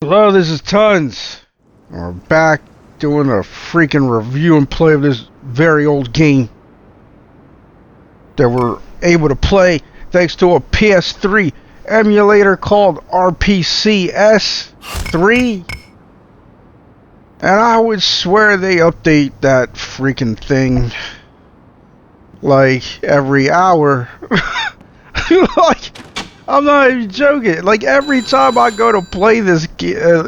Hello, this is Tons. We're back doing a freaking review and play of this very old game that we're able to play thanks to a PS3 emulator called RPCS3. And I would swear they update that freaking thing like every hour. Like, I'm not even joking. Like every time I go to play this game, there's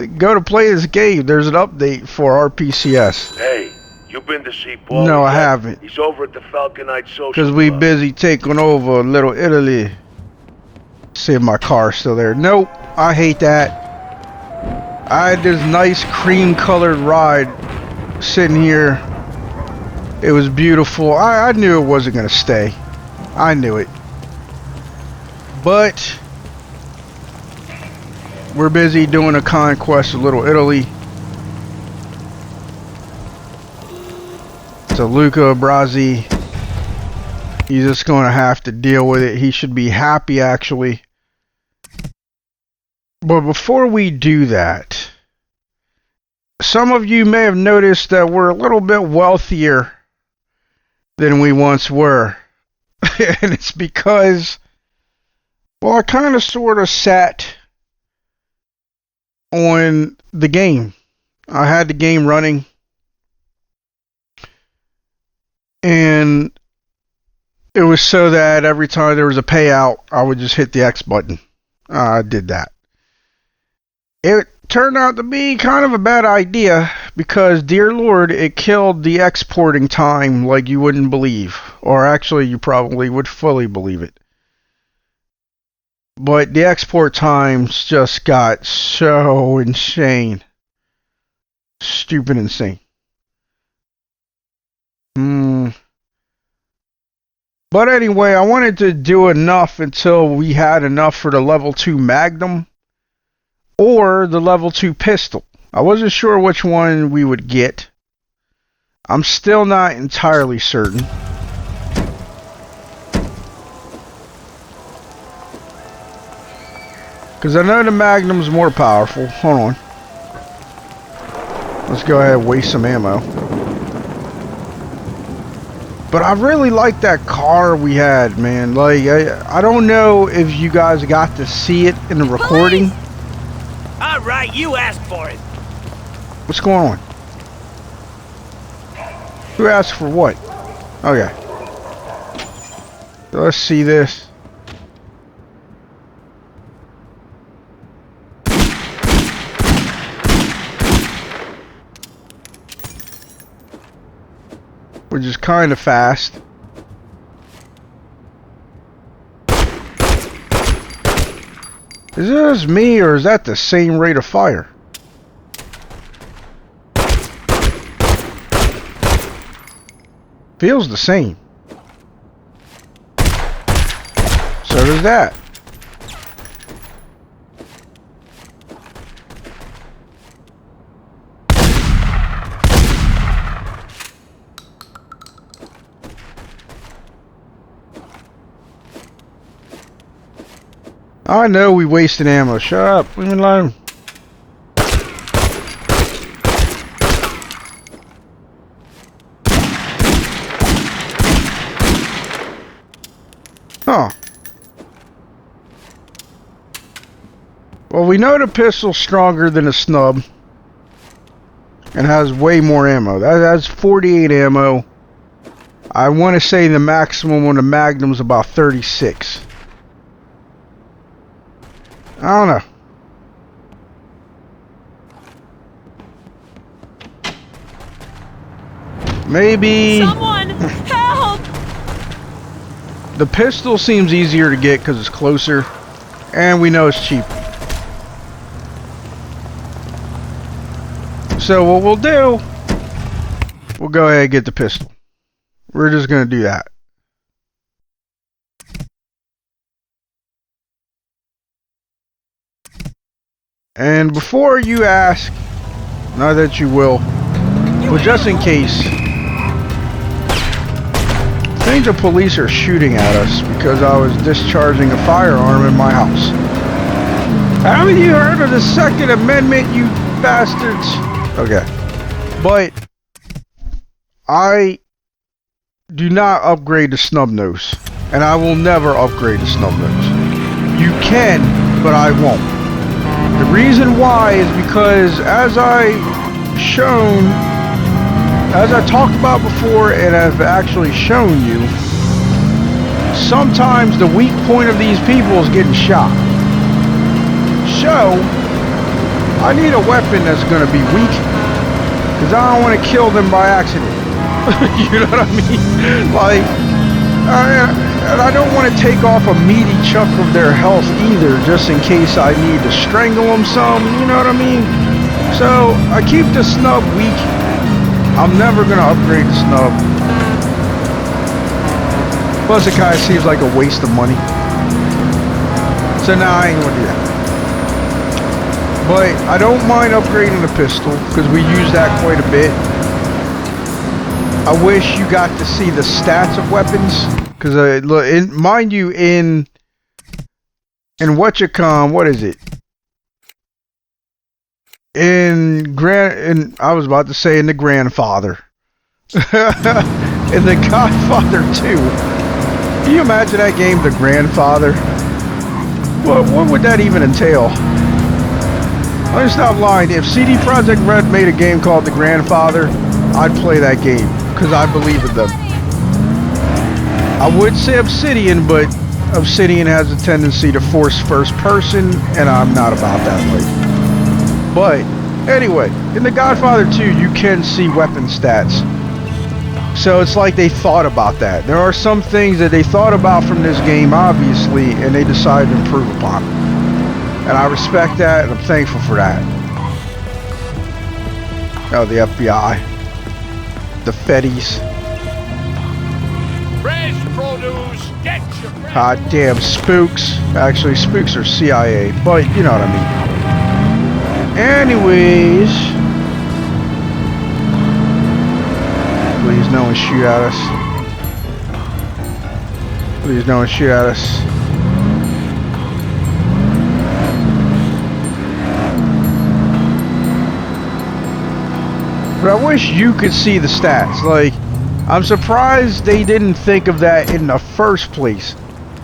an update for RPCS. Hey, you been to see Paul? No, I haven't. He's over at the Falconite Social Because we Club. busy taking over Little Italy. See if my car's still there. Nope, I hate that. I had this nice cream-colored ride sitting here. It was beautiful. I knew it wasn't gonna stay. I knew it. But we're busy doing a conquest of Little Italy. So Luca Brasi, he's just going to have to deal with it. He should be happy, actually. But before we do that, some of you may have noticed that we're a little bit wealthier than we once were. And it's because, well, I kind of sort of sat on the game. I had the game running. And it was so that every time there was a payout, I would just hit the X button. I did that. It turned out to be kind of a bad idea because, dear Lord, it killed the exporting time like you wouldn't believe. Or actually, you probably would fully believe it. But the export times just got so insane. Stupid insane. But anyway, I wanted to do enough until we had enough for the level 2 Magnum or the level 2 pistol. I wasn't sure which one we would get. I'm still not entirely certain. Because I know the Magnum's more powerful. Hold on. Let's go ahead and waste some ammo. But I really like that car we had, man. Like, I don't know if you guys got to see it in the recording. All right, you asked for it. What's going on? Who asked for what? Okay. So let's see this. Which is kind of fast. Is this me or is that the same rate of fire? Feels the same. So does that. I know we wasted ammo. Shut up. Leave me alone. Huh. Well, we know the pistol's stronger than a snub. And has way more ammo. That has 48 ammo. I want to say the maximum on the Magnum's about 36. I don't know. Maybe Someone help! the pistol seems easier to get because it's closer, and we know it's cheap. So what we'll do, we'll go ahead and get the pistol. We're just gonna do that. And before you ask, not that you will, but just in case, I think the police are shooting at us because I was discharging a firearm in my house. Haven't you heard of the Second Amendment, you bastards? Okay. But I do not upgrade to snub nose. And I will never upgrade to snub nose. You can, but I won't. The reason why is because as I talked about before and have actually shown you, sometimes the weak point of these people is getting shot. So, I need a weapon that's going to be weak, because I don't want to kill them by accident. You know what I mean? Like, and I don't want to take off a meaty chunk of their health either, just in case I need to strangle them some, you know what I mean? So, I keep the snub weak. I'm never going to upgrade the snub. Plus, it kind of seems like a waste of money. So now I ain't going to do that. But I don't mind upgrading the pistol, because we use that quite a bit. I wish you got to see the stats of weapons, because mind you, in what is it? I was about to say in the Grandfather. In the Godfather 2. Can you imagine that game, The Grandfather? What would that even entail? Let me stop lying. If CD Projekt Red made a game called The Grandfather, I'd play that game, because I believe in them. I would say Obsidian, but Obsidian has a tendency to force first person, and I'm not about that way. But, anyway, in The Godfather 2, you can see weapon stats. So it's like they thought about that. There are some things that they thought about from this game, obviously, and they decided to improve upon it. And I respect that, and I'm thankful for that. Oh, the FBI. The Feddies. Fresh produce, get your Hot damn spooks. Actually, spooks are CIA, but you know what I mean. Anyways. Please, no one shoot at us. Please, no one shoot at us. But I wish you could see the stats. Like, I'm surprised they didn't think of that in the first place.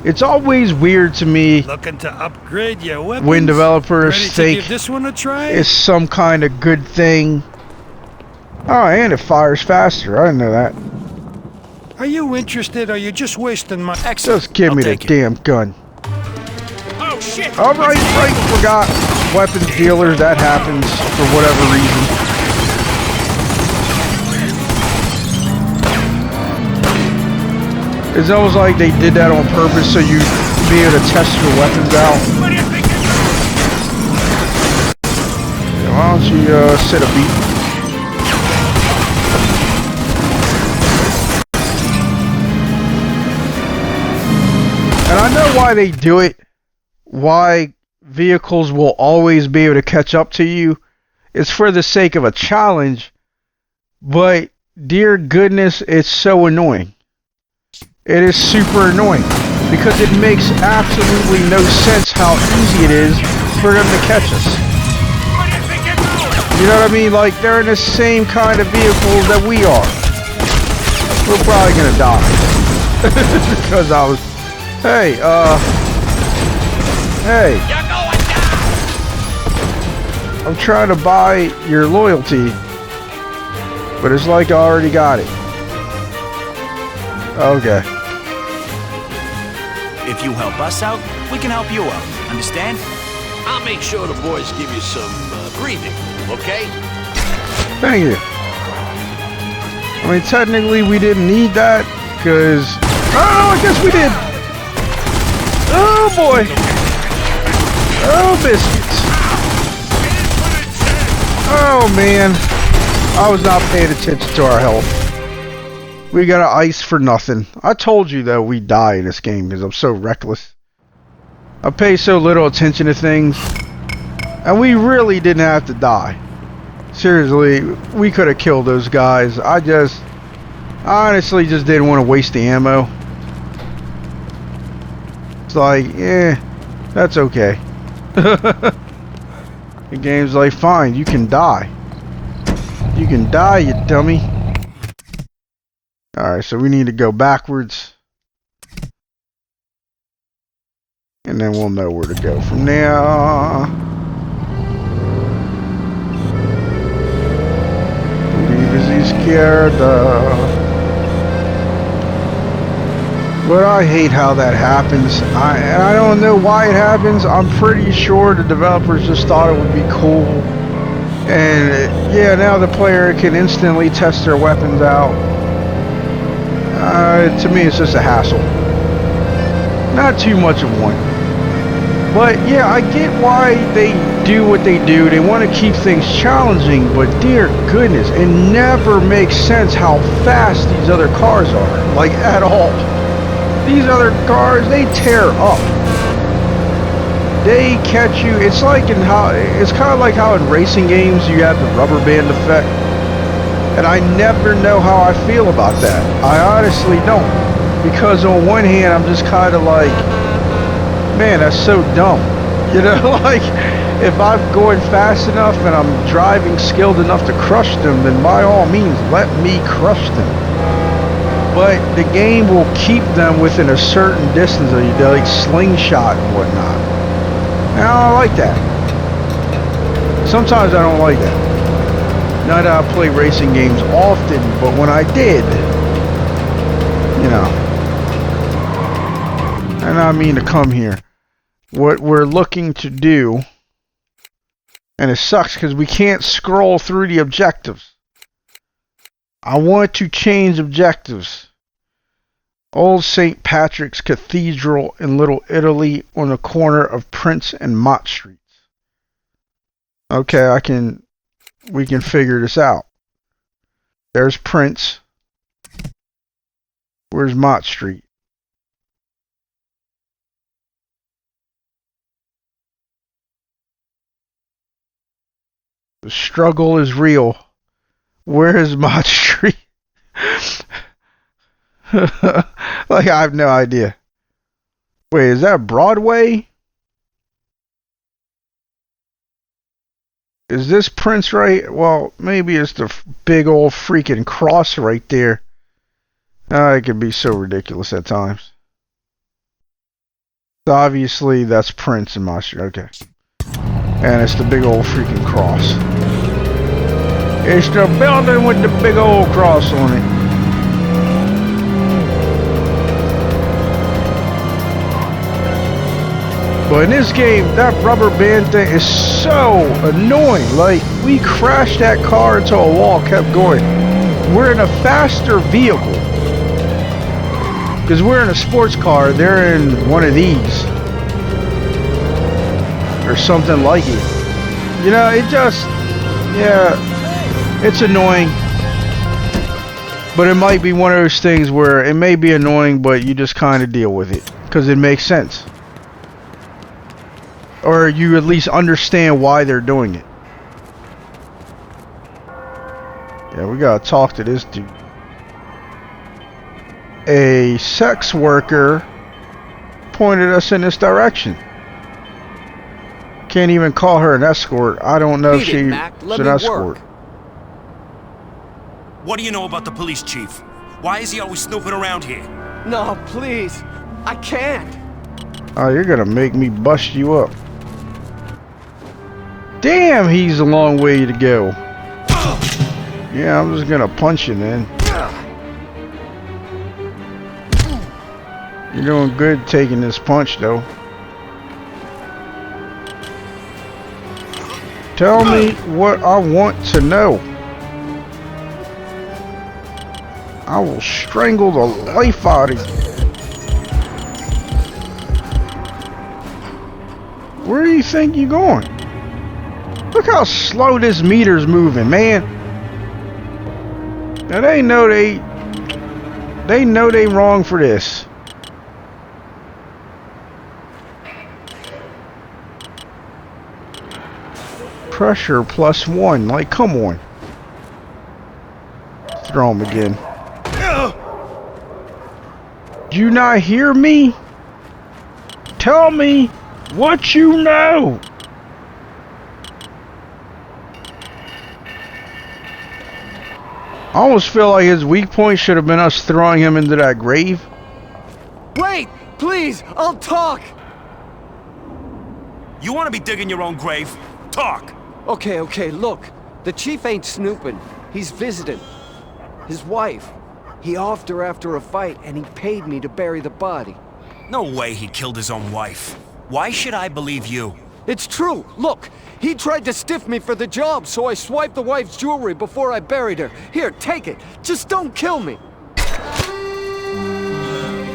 It's always weird to me looking to upgrade your weapons? When developers think give this one a try? It's some kind of good thing. Oh, and it fires faster. I didn't know that. Are you interested, or are you just wasting my... Just give me the damn gun. Oh, shit! Alright, forgot. Weapons dealers, that happens for whatever reason. It's almost like they did that on purpose so you'd be able to test your weapons out. What do you think? Why don't you sit a beat? And I know why they do it. Why vehicles will always be able to catch up to you. It's for the sake of a challenge. But, dear goodness, it's so annoying. It is super annoying. Because it makes absolutely no sense how easy it is for them to catch us. You know what I mean? Like, they're in the same kind of vehicles that we are. We're probably gonna die. Because I was... Hey, Hey. You're going down! I'm trying to buy your loyalty. But it's like I already got it. Okay. If you help us out, we can help you out. Understand? I'll make sure the boys give you some breathing, okay? Thank you. I mean, technically we didn't need that, because... Oh, I guess we did! Oh, boy! Oh, biscuits! Oh, man. I was not paying attention to our health. We got an ice for nothing. I told you, though, we die in this game, because I'm so reckless. I pay so little attention to things. And we really didn't have to die. Seriously, we could have killed those guys. I honestly just didn't want to waste the ammo. It's like, that's okay. The game's like, fine, you can die. You can die, you dummy. Alright, so we need to go backwards. And then we'll know where to go from there. Believe is izquierda. But I hate how that happens. I don't know why it happens. I'm pretty sure the developers just thought it would be cool. And yeah, now the player can instantly test their weapons out. To me, it's just a hassle. Not too much of one. But yeah, I get why they do what they do. They want to keep things challenging, but dear goodness, it never makes sense how fast these other cars are. Like, at all. These other cars, they tear up. They catch you. It's like it's kind of like how in racing games you have the rubber band effect. And I never know how I feel about that. I honestly don't. Because on one hand, I'm just kind of like, man, that's so dumb. You know, like, if I'm going fast enough and I'm driving skilled enough to crush them, then by all means, let me crush them. But the game will keep them within a certain distance of you, like slingshot and whatnot. And I don't like that. Sometimes I don't like that. Not that I play racing games often, but when I did, you know. And I mean to come here. What we're looking to do, and it sucks because we can't scroll through the objectives. I want to change objectives. Old St. Patrick's Cathedral in Little Italy on the corner of Prince and Mott Streets. Okay, we can figure this out. There's Prince. Where's Mott Street? The struggle is real. Where is Mott Street? Like, I have no idea. Wait, is that Broadway? Is this Prince right? Well, maybe it's the big old freaking cross right there. It can be so ridiculous at times. So obviously, that's Prince in Mott Street. Okay. And it's the big old freaking cross. It's the building with the big old cross on it. But in this game, that rubber band thing is so annoying. Like, we crashed that car until a wall kept going. We're in a faster vehicle. Because we're in a sports car, they're in one of these. Or something like it. You know, it just, yeah, it's annoying. But it might be one of those things where it may be annoying, but you just kind of deal with it. Because it makes sense. Or you at least understand why they're doing it. Yeah, we gotta talk to this dude. A sex worker pointed us in this direction. Can't even call her an escort. I don't know if she's an escort. What do you know about the police chief? Why is he always snooping around here? No, please. I can't. Oh, you're gonna make me bust you up. Damn, he's a long way to go. Yeah, I'm just gonna punch you then. You're doing good taking this punch, though. Tell me what I want to know. I will strangle the life out of you. Where do you think you're going? Look how slow this meter's moving, man. Now they know they wrong for this. Pressure +1. Like, come on. Throw him again. Do you not hear me? Tell me What you know? I almost feel like his weak point should have been us throwing him into that grave. Wait! Please! I'll talk! You want to be digging your own grave? Talk! Okay, look. The chief ain't snooping. He's visiting. His wife. He offed her after a fight, and he paid me to bury the body. No way he killed his own wife. Why should I believe you? It's true. Look, he tried to stiff me for the job, so I swiped the wife's jewelry before I buried her. Here, take it. Just don't kill me.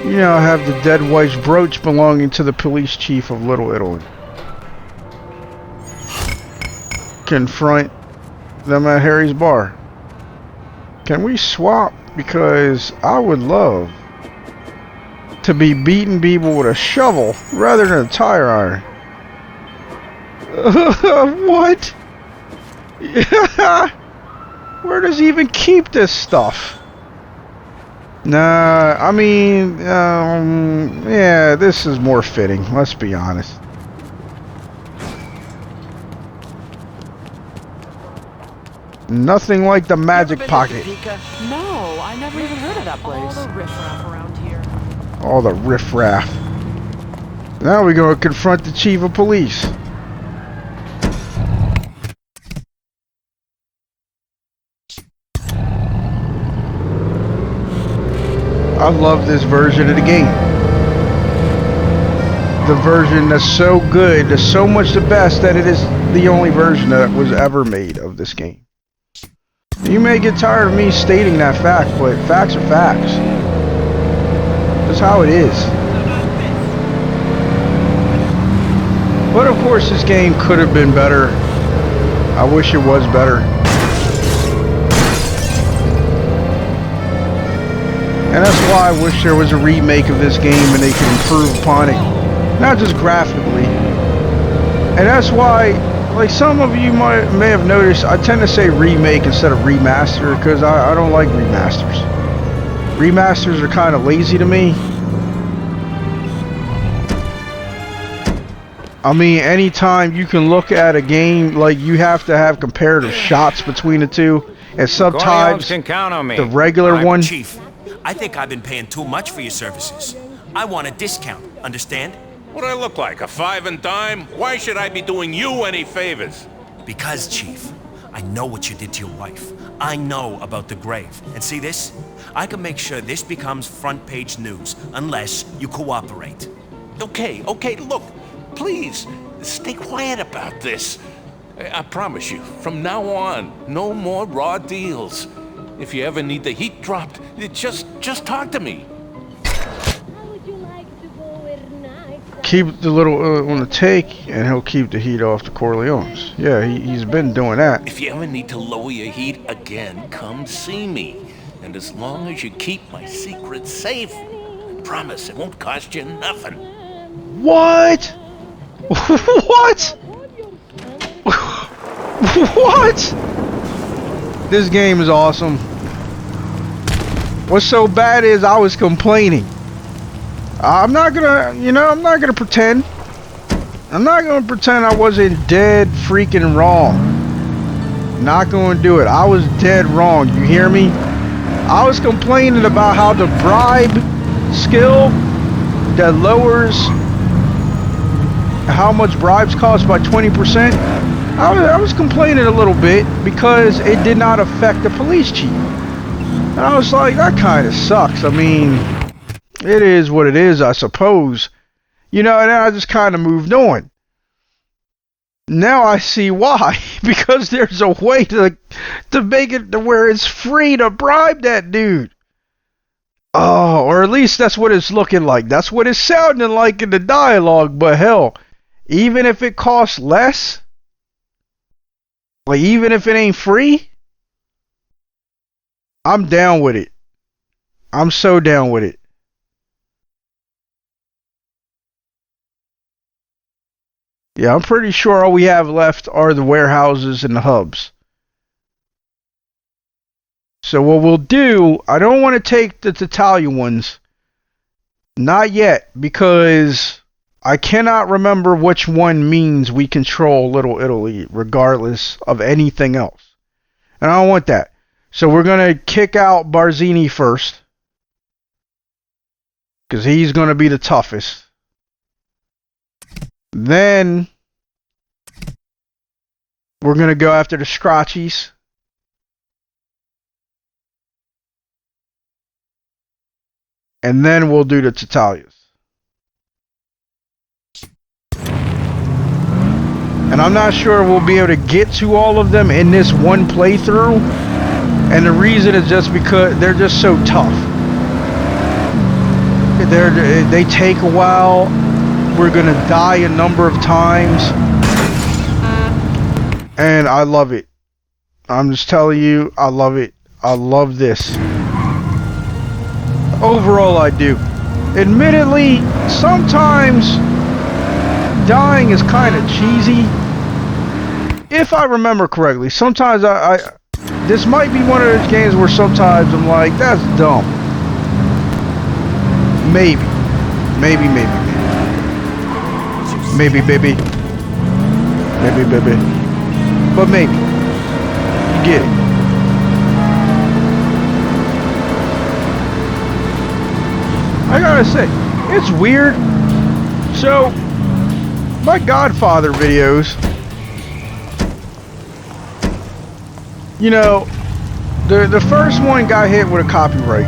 You now have the dead wife's brooch belonging to the police chief of Little Italy. Confront them at Harry's bar. Can we swap? Because I would love to be beating people with a shovel rather than a tire iron. What? Where does he even keep this stuff? Nah, I mean, yeah, this is more fitting, let's be honest. Nothing like the magic pocket. No, I never even heard of that place. All the riffraff around here. All the riffraff. Now we're going to confront the chief of police. I love this version of the game. The version that's so good, that's so much the best that it is the only version that was ever made of this game. You may get tired of me stating that fact, but facts are facts. That's how it is. But of course this game could have been better. I wish it was better. And that's why I wish there was a remake of this game and they could improve upon it. Not just graphically. And that's why, like some of you may have noticed, I tend to say remake instead of remaster because I don't like remasters. Remasters are kind of lazy to me. I mean, anytime you can look at a game, like you have to have comparative shots between the two, and sometimes can count on me. the regular one. Chief, I think I've been paying too much for your services. I want a discount, understand? What do I look like, a five and dime? Why should I be doing you any favors? Because, Chief, I know what you did to your wife. I know about the grave. And see this? I can make sure this becomes front page news, unless you cooperate. Okay, look, please, stay quiet about this. I promise you, from now on, no more raw deals. If you ever need the heat dropped, just talk to me. Keep the little on the take, and he'll keep the heat off the Corleones. Yeah, he's been doing that. If you ever need to lower your heat again, come see me. And as long as you keep my secret safe, I promise it won't cost you nothing. What? What? What? This game is awesome. What's so bad is I was complaining. I'm not gonna pretend. I'm not gonna pretend I wasn't dead freaking wrong. Not gonna do it. I was dead wrong. You hear me? I was complaining about how the bribe skill that lowers how much bribes cost by 20%. I was complaining a little bit because it did not affect the police chief. And I was like, that kind of sucks. I mean, it is what it is, I suppose. You know, and then I just kind of moved on. Now I see why. Because there's a way to make it to where it's free to bribe that dude. Oh, or at least that's what it's looking like. That's what it's sounding like in the dialogue. But hell, even if it costs less, like even if it ain't free, I'm down with it. I'm so down with it. Yeah, I'm pretty sure all we have left are the warehouses and the hubs. So what we'll do, I don't want to take the Italia ones. Not yet, because I cannot remember which one means we control Little Italy, regardless of anything else. And I don't want that. So we're going to kick out Barzini first. Because he's going to be the toughest. Then we're going to go after the Scratchies. And then we'll do the Tatalias. And I'm not sure we'll be able to get to all of them in this one playthrough. And the reason is just because they're just so tough. They take a while. We're going to die a number of times. And I love it. I'm just telling you, I love it. I love this. Overall, I do. Admittedly, sometimes dying is kind of cheesy. If I remember correctly, sometimes this might be one of those games where sometimes I'm like, that's dumb. Maybe. Maybe, baby. Maybe, baby. But maybe. You get it. I gotta say, it's weird. So, my Godfather videos, you know, the first one got hit with a copyright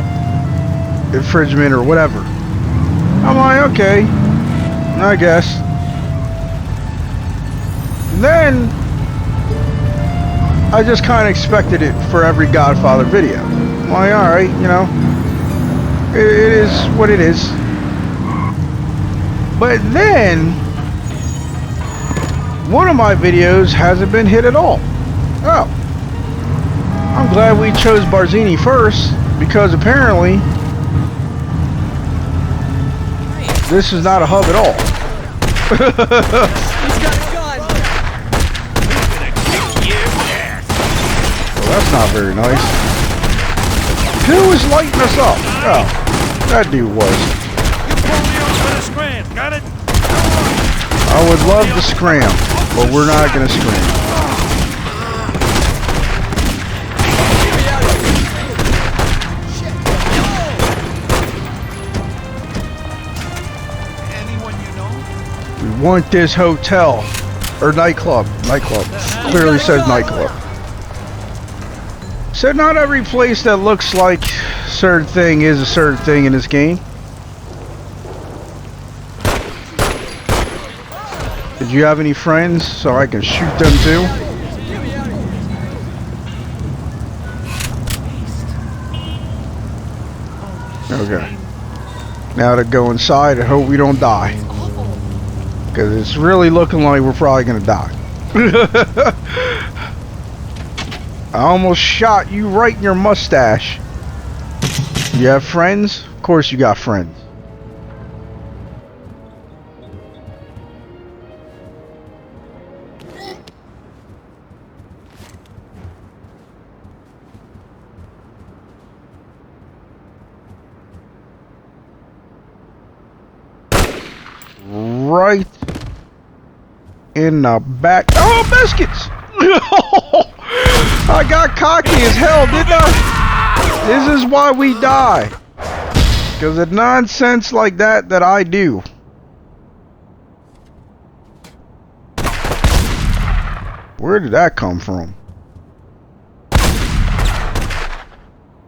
infringement or whatever. I'm like, okay, I guess. Then I just kind of expected it for every Godfather video. I'm like, alright, you know, it is what it is. But then one of my videos hasn't been hit at all. Oh, I'm glad we chose Barzini first, because apparently this is not a hub at all. He's got a gun! Well, that's not very nice. Who was lighting us up? Oh, that dude was. You pull me over to scram, got it? I would love to scram, but we're not gonna scram. We want this hotel or nightclub. Clearly says nightclub. So not every place that looks like a certain thing is a certain thing in this game. Did you have any friends so I can shoot them too? Okay. Now to go inside and hope we don't die. Because it's really looking like we're probably going to die. I almost shot you right in your mustache. You have friends? Of course you got friends. Right in the back. Oh, biscuits! I got cocky as hell, didn't I? This is why we die. Because of nonsense like that I do. Where did that come from?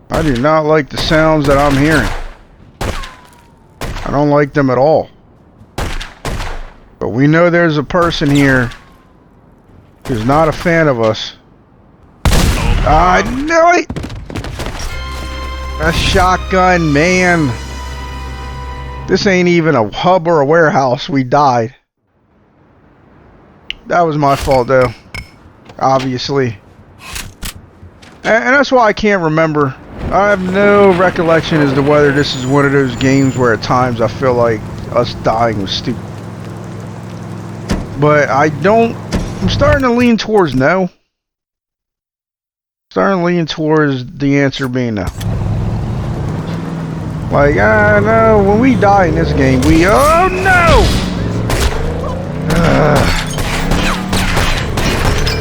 I do not like the sounds that I'm hearing. I don't like them at all. But we know there's a person here who's not a fan of us. I knew it! A shotgun, man. This ain't even a hub or a warehouse. We died. That was my fault, though. Obviously. And that's why I can't remember. I have no recollection as to whether this is one of those games where at times I feel like us dying was stupid. But I'm starting to lean towards no. Starting to lean towards the answer being no. Like, no, when we die in this game, oh no!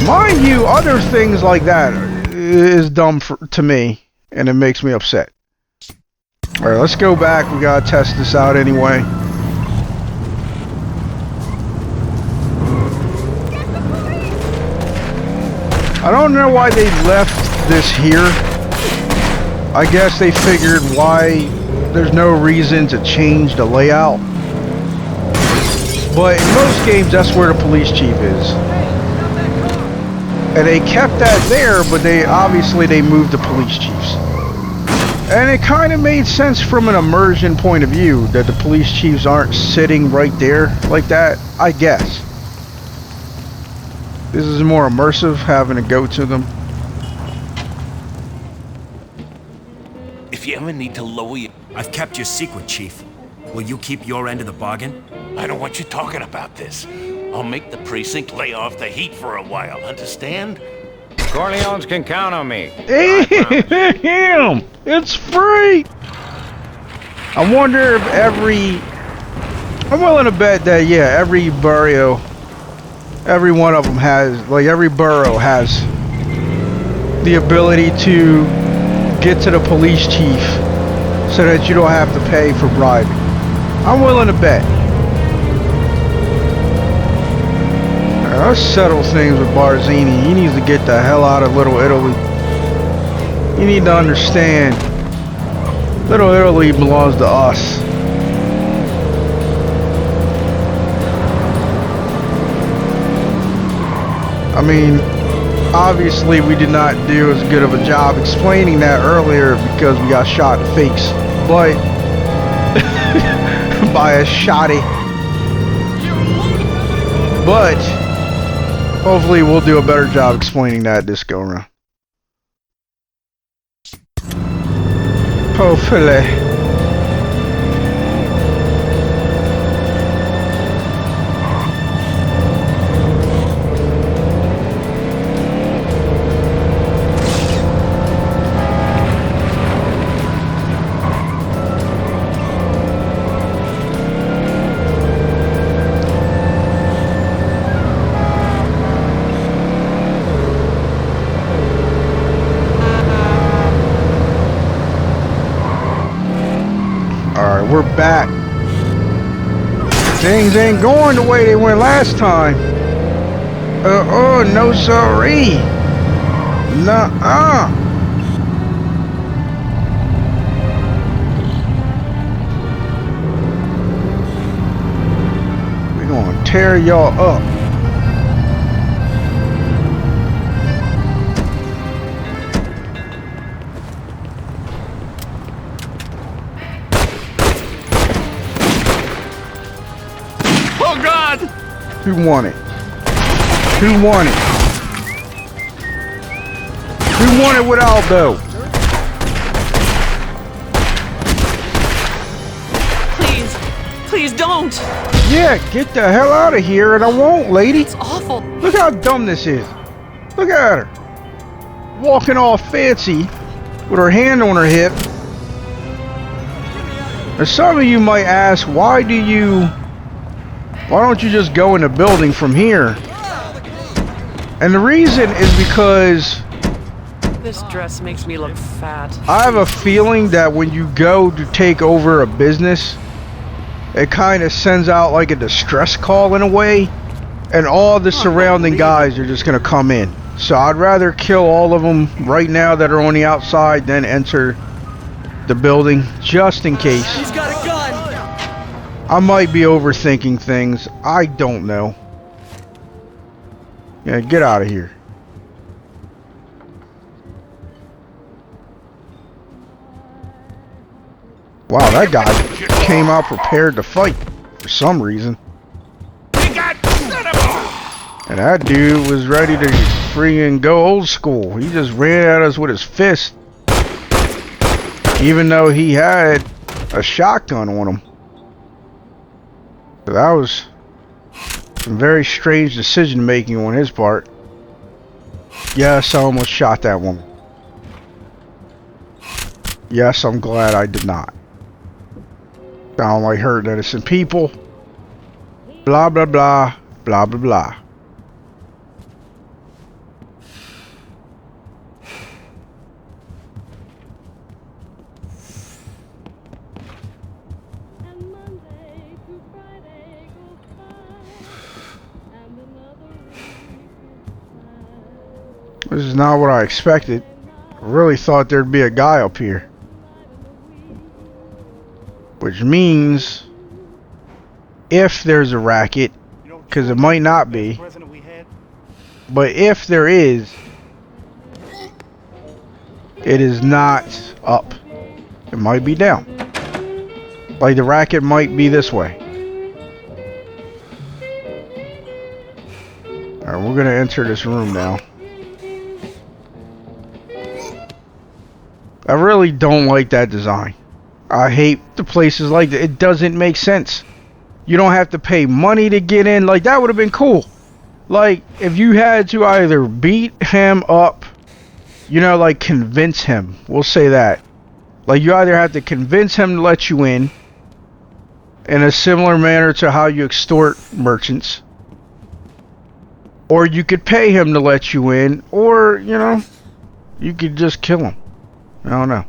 Mind you, other things like that is dumb to me, and it makes me upset. Alright, let's go back. We gotta test this out anyway. I don't know why they left this here. I guess they figured why there's no reason to change the layout. But in most games, that's where the police chief is. And they kept that there, but obviously they moved the police chiefs. And it kind of made sense from an immersion point of view that the police chiefs aren't sitting right there like that, I guess. This is more immersive, having to go to them. If you ever need to lower your... I've kept your secret, Chief. Will you keep your end of the bargain? I don't want you talking about this. I'll make the precinct lay off the heat for a while, understand? Corleones can count on me. Damn! It's free! I wonder if I'm willing to bet that, yeah, every barrio, every one of them has, like every borough has the ability to get to the police chief so that you don't have to pay for bribing. I'm willing to bet. Let's settle things with Barzini. He needs to get the hell out of Little Italy. You need to understand, Little Italy belongs to us. I mean, obviously we did not do as good of a job explaining that earlier because we got shot in the face. But by a shotty. But hopefully we'll do a better job explaining that this go around. Hopefully. We're back. Things ain't going the way they went last time. No sorry. Nuh-uh. We're gonna tear y'all up. Who won it? Who won it? Who won it with Aldo? Please don't. Yeah, get the hell out of here and I won't, lady. It's awful. Look how dumb this is. Look at her. Walking all fancy with her hand on her hip. And some of you might ask, why don't you just go in the building from here? And the reason is because this dress makes me look fat. I have a feeling that when you go to take over a business, it kind of sends out like a distress call in a way, and all the surrounding guys are just going to come in. So I'd rather kill all of them right now that are on the outside than enter the building, just in case. He's got a gun! I might be overthinking things. I don't know. Yeah, get out of here. Wow, that guy came out prepared to fight for some reason. And that dude was ready to freaking go old school. He just ran at us with his fist. Even though he had a shotgun on him. So that was some very strange decision making on his part. Yes, I almost shot that woman. Yes, I'm glad I did not. I don't like hurting innocent people. Blah, blah, blah. Blah, blah, blah. This is not what I expected. I really thought there'd be a guy up here. Which means, if there's a racket, because it might not be, but if there is, it is not up. It might be down. Like the racket might be this way. Alright, we're gonna enter this room now. I really don't like that design. I hate the places like that. It doesn't make sense. You don't have to pay money to get in. Like, that would have been cool. Like, if you had to either beat him up, you know, like convince him. We'll say that. Like, you either have to convince him to let you in a similar manner to how you extort merchants, or you could pay him to let you in, or, you know, you could just kill him. I don't know.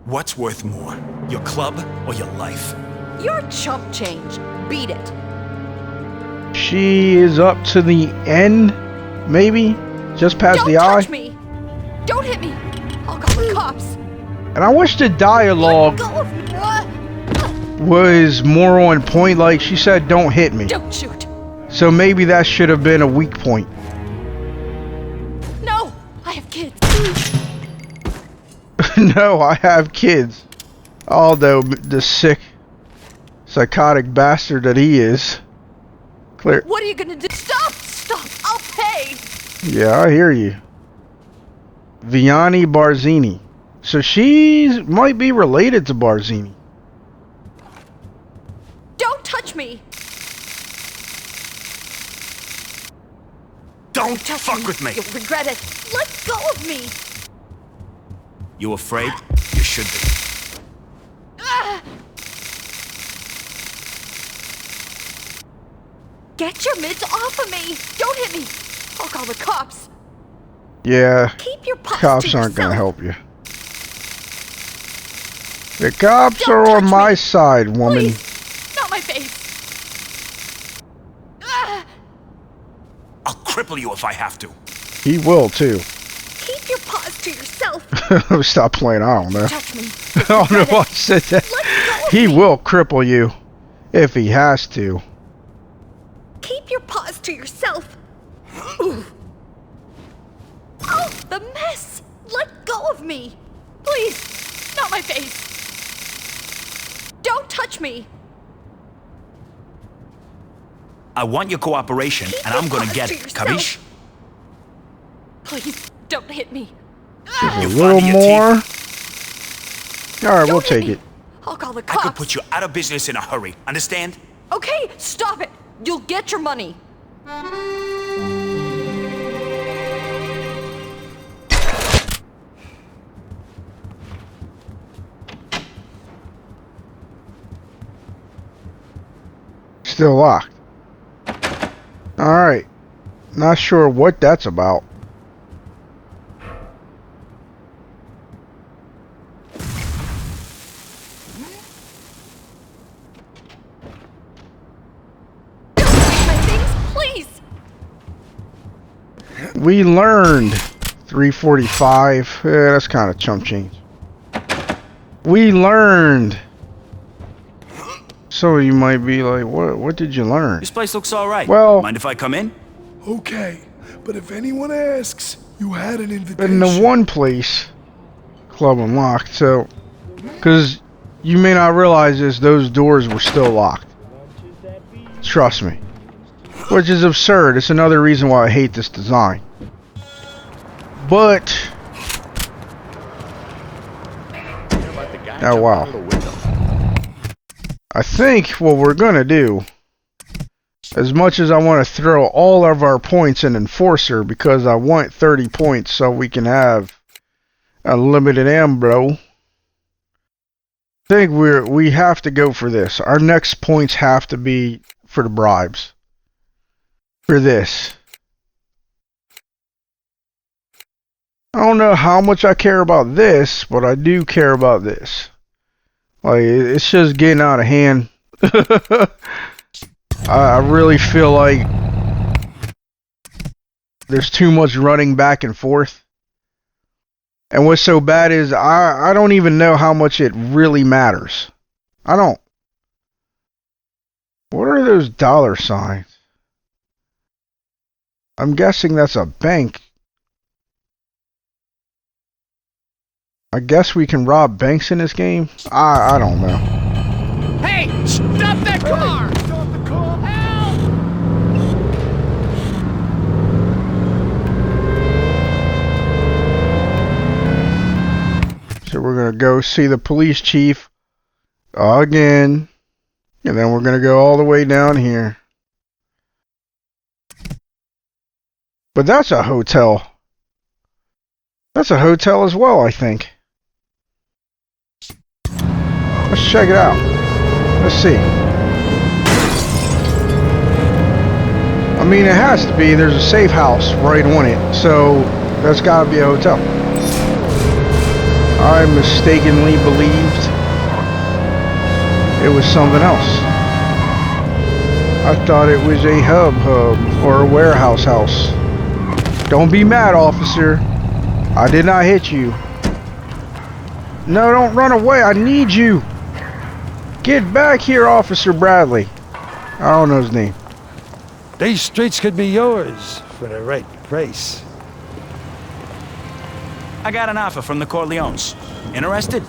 What's worth more, your club or your life? Your chump change. Beat it. She is up to the end, maybe? Just past the eye? Don't touch me! Don't hit me! I'll call the cops. And I wish the dialogue Let go of me. was more on point. Like, she said, don't hit me. Don't shoot. So maybe that should have been a weak point. No, I have kids. No, I have kids. Aldo, the sick, psychotic bastard that he is. Clear. What are you gonna do? Stop! Stop! I'll pay! Yeah, I hear you. Vianney Barzini. So she might be related to Barzini. Don't touch me! Don't Touch fuck with me! You'll regret it. Let go of me! You afraid? You should be. Ah! Get your mitts off of me! Don't hit me! I'll call the cops. Yeah, Keep your paws cops to aren't gonna yourself. help you. The cops Don't are on touch my me. side, woman. Please, not my face. Ah! I'll cripple you if I have to. He will too. Keep your paws to yourself. Stop playing. I don't know. Touch me. I don't know why I said that. Let go of He me. will cripple you if he has to. Keep your paws to yourself. Ooh. Oh, the mess! Let go of me! Please, not my face. Don't touch me. I want your cooperation, Keep and your I'm gonna paws get to it. yourself. Capiche? Please, don't hit me. A You little fond of your more. teeth? All right, we'll Don't hit take me. it. I'll call the I cops. could put you out of business in a hurry. Understand? Okay, stop it. You'll get your money. Still locked. All right. Not sure what that's about. My things, please. We learned 345. Yeah, that's kind of chump change. We learned. Some of you might be like, what did you learn? This place looks all right. Well- Mind if I come in? Okay, but if anyone asks, you had an invitation. In the one place, club unlocked. So, because you may not realize this, those doors were still locked. Trust me. Which is absurd. It's another reason why I hate this design. But, oh wow. I think what we're gonna do, as much as I want to throw all of our points in Enforcer because I want 30 points so we can have unlimited ammo, think we have to go for this. Our next points have to be for the bribes. For this. I don't know how much I care about this, but I do care about this. Like, it's just getting out of hand. I really feel like there's too much running back and forth. And what's so bad is I don't even know how much it really matters. I don't. What are those dollar signs? I'm guessing that's a bank. I guess we can rob banks in this game? I don't know. Hey! Stop that car! Stop the car! Help! So we're going to go see the police chief again. And then we're going to go all the way down here. But that's a hotel. That's a hotel as well, I think. Let's check it out. Let's see. I mean, it has to be. There's a safe house right on it. So, that's got to be a hotel. I mistakenly believed it was something else. I thought it was a hub or a warehouse house. Don't be mad, officer. I did not hit you. No, don't run away. I need you. Get back here, Officer Bradley. I don't know his name. These streets could be yours for the right price. I got an offer from the Corleones. Interested?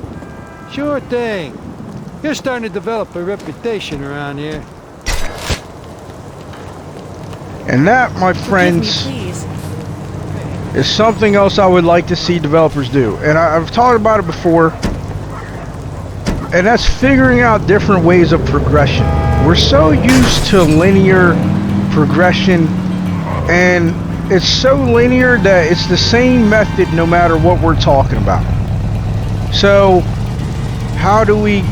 Sure thing. You're starting to develop a reputation around here. And that, my friends, is something else I would like to see developers do. And I've talked about it before. And that's figuring out different ways of progression. We're so used to linear progression, and it's so linear that it's the same method no matter what we're talking about. So, how do we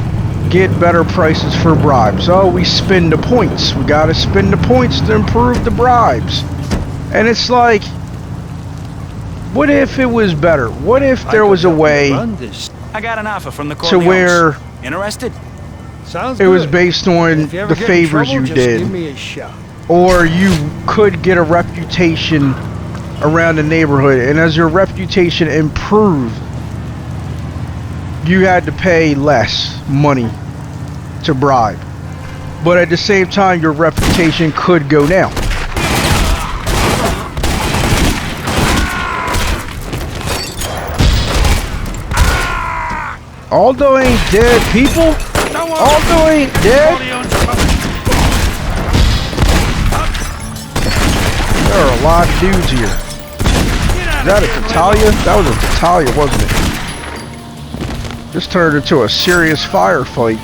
get better prices for bribes? Oh, we spend the points. We gotta spend the points to improve the bribes. And it's like, what if it was better? What if there was a way I got an offer from the to Corleones. where Interested? Sounds it was good. based on If you ever the get in favors trouble, you just did? Give me a shot. Or you could get a reputation around the neighborhood, and as your reputation improved, you had to pay less money to bribe. But at the same time, your reputation could go down. Aldo ain't dead, people. Aldo ain't dead. There are a lot of dudes here. Is that a Tattaglia? That was a Tattaglia, wasn't it? This turned into a serious firefight.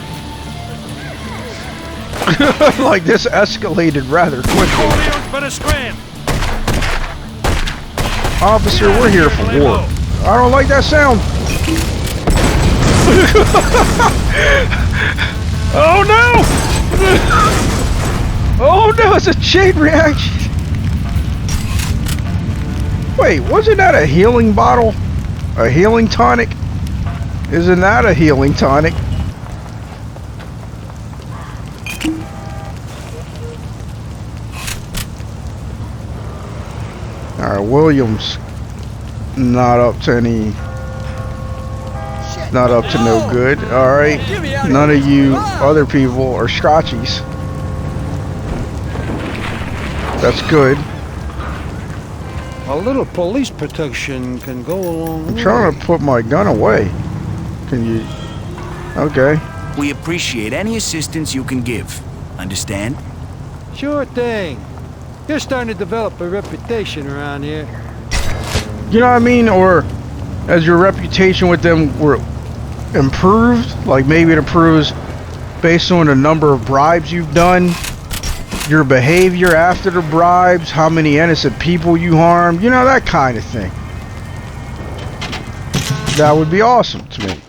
Like, this escalated rather quickly. Officer, we're here for war. I don't like that sound. Oh no! Oh no, it's a chain reaction. Wait, wasn't that a healing bottle? A healing tonic? Isn't that a healing tonic? Alright, Williams not up to any... Not up to no good. Alright. None of you other people are scotchies. That's good. A little police protection can go a long way. I'm trying to put my gun away. Can you... Okay. We appreciate any assistance you can give. Understand? Sure thing. You're starting to develop a reputation around here. You know what I mean? Or as your reputation with them were improved, like maybe it improves based on the number of bribes you've done, your behavior after the bribes, how many innocent people you harmed, you know, that kind of thing. That would be awesome to me.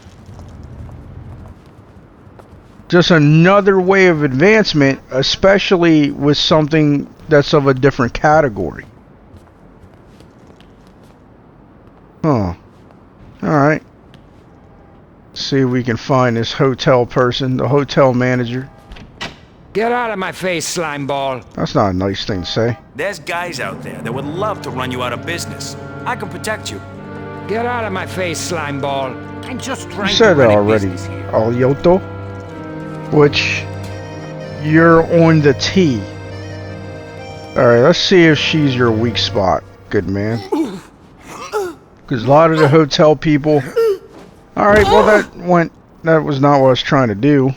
just another way of advancement, especially with something that's of a different category. Huh. Alright. See if we can find this hotel person, the hotel manager. Get out of my face, slime ball. That's not a nice thing to say. There's guys out there that would love to run you out of business. I can protect you. Get out of my face, slime ball. I'm just You trying said to that run a already, business here. Aldo. Which, you're on the T. Alright, let's see if she's your weak spot, good man. Because a lot of the hotel people... Alright, well that was not what I was trying to do.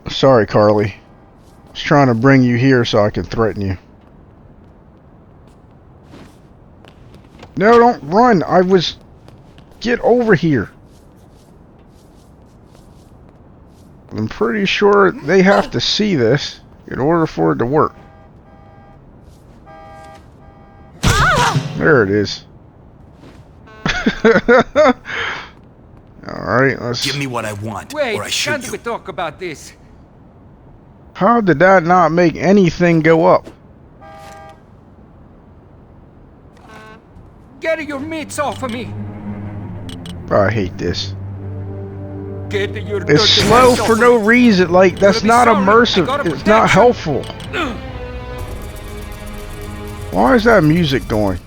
Sorry, Carly. I was trying to bring you here so I could threaten you. No, don't run. Get over here. I'm pretty sure they have to see this in order for it to work. There it is. Alright, let's... Give me what I want, Wait, or I shoot can't you. we talk about this? How did that not make anything go up? Get your mitts off of me. Oh, I hate this. Get your It's dirty slow hands for off no me. reason. Like, that's You'll be not sorry. I immersive. got a It's not protection. helpful. Why is that music going?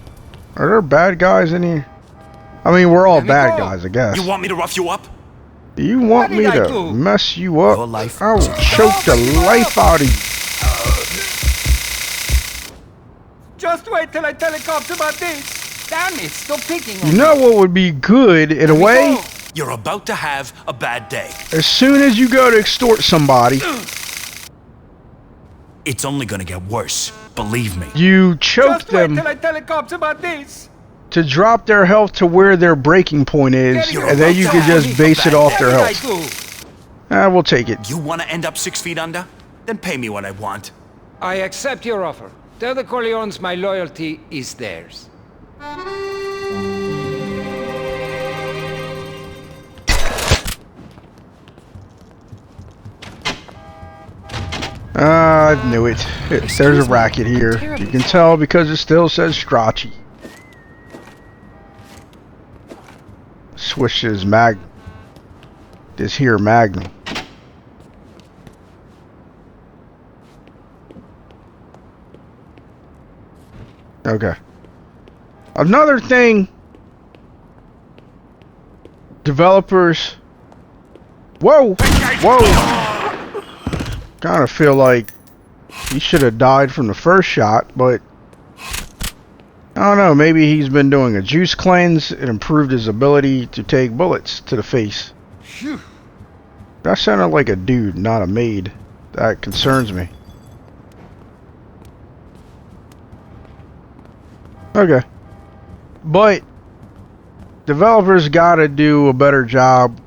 Are there bad guys in here? I mean, we're all Let me bad go. guys, I guess. You want me to rough you up? Do you want What me did I to do? mess you up? Your life I will is- choke the life out of you. Just wait till I tell the cops about this. Damn it, stop picking on You know what would be good, in a way? You're about to have a bad day. As soon as you go to extort somebody, It's only gonna get worse. Believe me. you choke Just wait them till I tell the cops about this. to drop their health to where their breaking point is, You're and then you about can to just have base it a off bad their What did I health. do? We'll take it. You wanna end up 6 feet under? Then pay me what I want. I accept your offer. Tell the Corleones my loyalty is theirs. I knew it. There's a racket here. You can tell because it still says Strachey. Switch to his this here Magnum. Okay. Another thing, developers. Whoa! Kind of feel like he should have died from the first shot, but I don't know. Maybe he's been doing a juice cleanse. It improved his ability to take bullets to the face. That sounded like a dude, not a maid. That concerns me. Okay. But developers gotta do a better job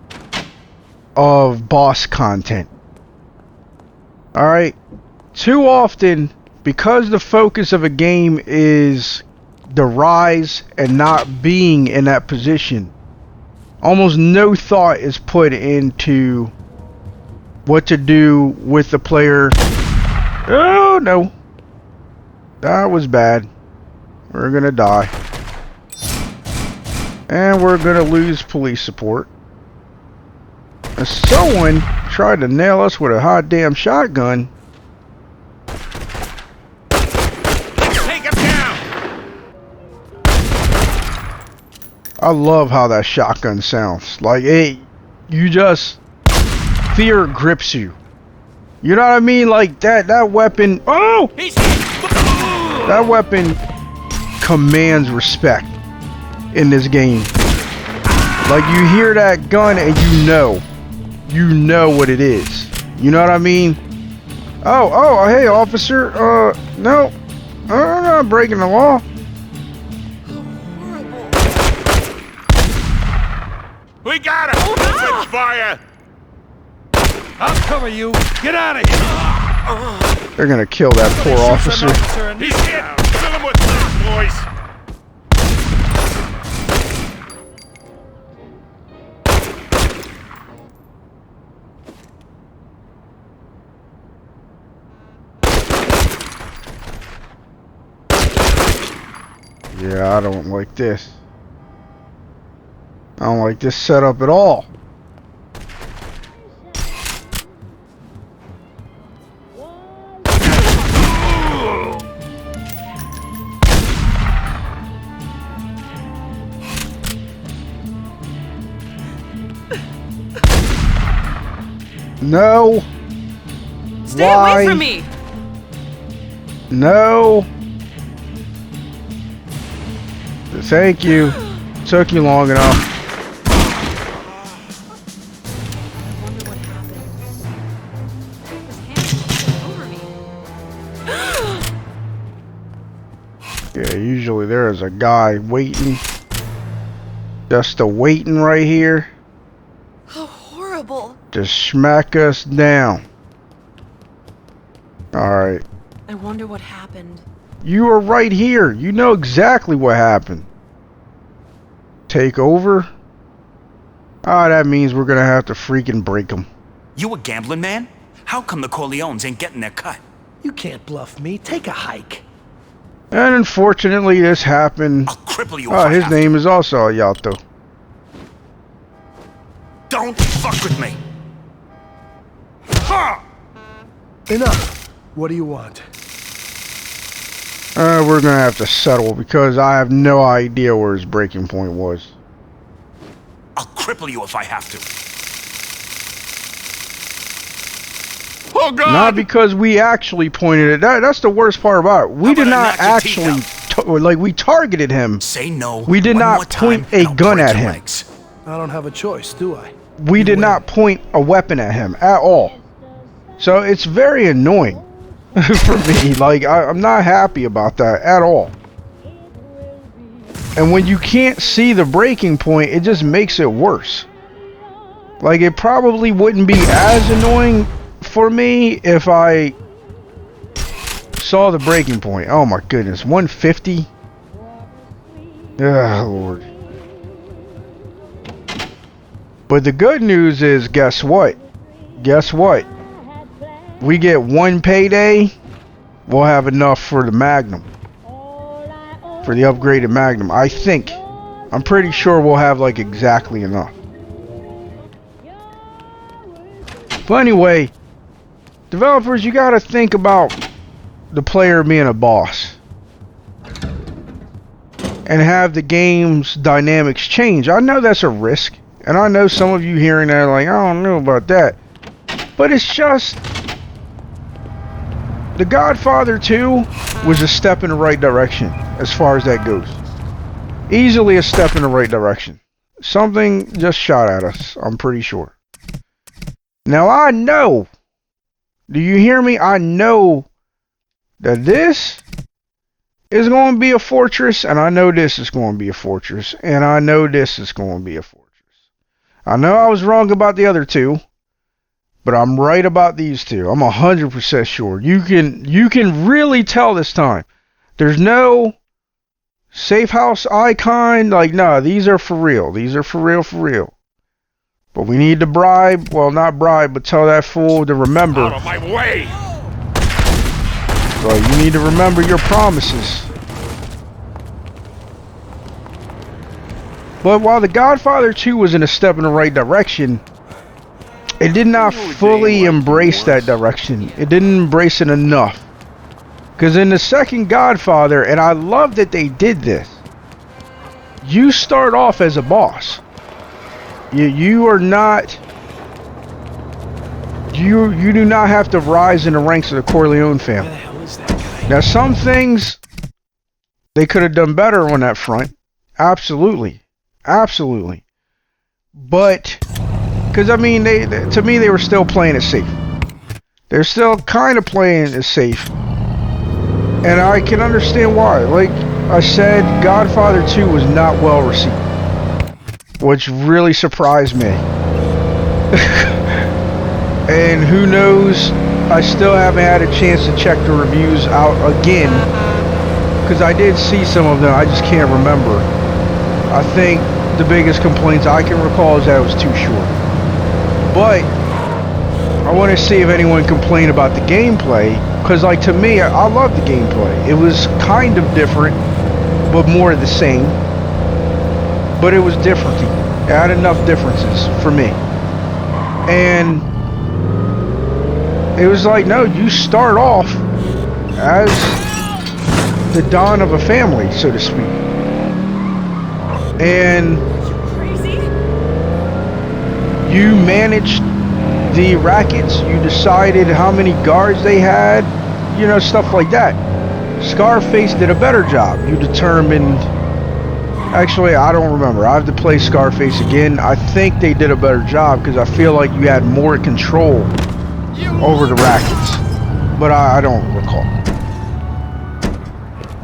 of boss content. Alright? Too often, because the focus of a game is the rise and not being in that position, almost no thought is put into what to do with the player. Oh no. That was bad. We're gonna die. And we're gonna lose police support. And someone tried to nail us with a hot damn shotgun. Take him down! I love how that shotgun sounds. Like, you just... fear grips you. You know what I mean? Like, that weapon... Oh! That weapon commands respect in this game. Like, you hear that gun and you know what it is. You know what I mean? Oh, hey, officer. No. I'm not breaking the law. We got him! Open fire! I'll cover you. Get out of here. They're gonna kill that poor officer. He's hit! Fill him with boys! Yeah, I don't like this. I don't like this setup at all. No. Stay Why? away from me! No. Thank you. Took you long enough. I wonder what happened. His hand over me. Yeah, usually there is a guy waiting. Just waiting right here. How horrible. To smack us down. Alright. I wonder what happened. You are right here. You know exactly what happened. Take over? Ah, that means we're gonna have to freaking break them. You a gambling man? How come the Corleones ain't getting their cut? You can't bluff me. Take a hike. And unfortunately, this happened. I'll cripple you if I His have name is also Aldo. to. Don't fuck with me. Ha! Enough. What do you want? We're gonna have to settle because I have no idea where his breaking point was. I'll cripple you if I have to. Oh, God! Not because we actually pointed it. That's the worst part about it. We did not actually, we targeted him. Say no. We did not point a gun at him. I don't have a choice, do I? We did not point a weapon at him at all. So it's very annoying for me. Like, I'm not happy about that at all. And when you can't see the breaking point, it just makes it worse. Like, it probably wouldn't be as annoying for me if I saw the breaking point. Oh my goodness, 150? Ah, Lord. But the good news is, guess what? Guess what? We get one payday, we'll have enough for the Magnum. For the upgraded Magnum. I think. I'm pretty sure we'll have like exactly enough. But anyway, developers, you gotta think about the player being a boss. And have the game's dynamics change. I know that's a risk. And I know some of you hearing that like, I don't know about that. But it's just... The Godfather 2 was a step in the right direction as far as that goes. Easily a step in the right direction. Something just shot at us, I'm pretty sure. Now I know, do you hear me? I know that this is going to be a fortress, and I know this is going to be a fortress, and I know this is going to be a fortress. I know I was wrong about the other two, but I'm right about these two. I'm 100% sure. You can really tell this time. There's no safe house icon. Like, no, these are for real. These are for real. But we need to bribe. Well, not bribe, but tell that fool to remember. Out of my way! So you need to remember your promises. But while The Godfather 2 was in a step in the right direction, it did not fully embrace that direction. It didn't embrace it enough. Because in the second Godfather, and I love that they did this, you start off as a boss. You are not... You do not have to rise in the ranks of the Corleone family. Where the hell is that guy? Now, some things they could have done better on that front. Absolutely. Absolutely. But... Because, I mean, to me, they were still playing it safe. They're still kind of playing it safe. And I can understand why. Like I said, Godfather 2 was not well received. Which really surprised me. And who knows, I still haven't had a chance to check the reviews out again. Because I did see some of them, I just can't remember. I think the biggest complaints I can recall is that it was too short. But I want to see if anyone complained about the gameplay, because like to me, I love the gameplay. It was kind of different. but more of the same. But it was different. It had enough differences for me. And it was like, no, you start off as the dawn of a family, so to speak. And you managed the rackets, you decided how many guards they had, you know, stuff like that. Scarface did a better job. You determined, actually I don't remember, I have to play Scarface again. I think they did a better job because I feel like you had more control over the rackets, but I don't recall.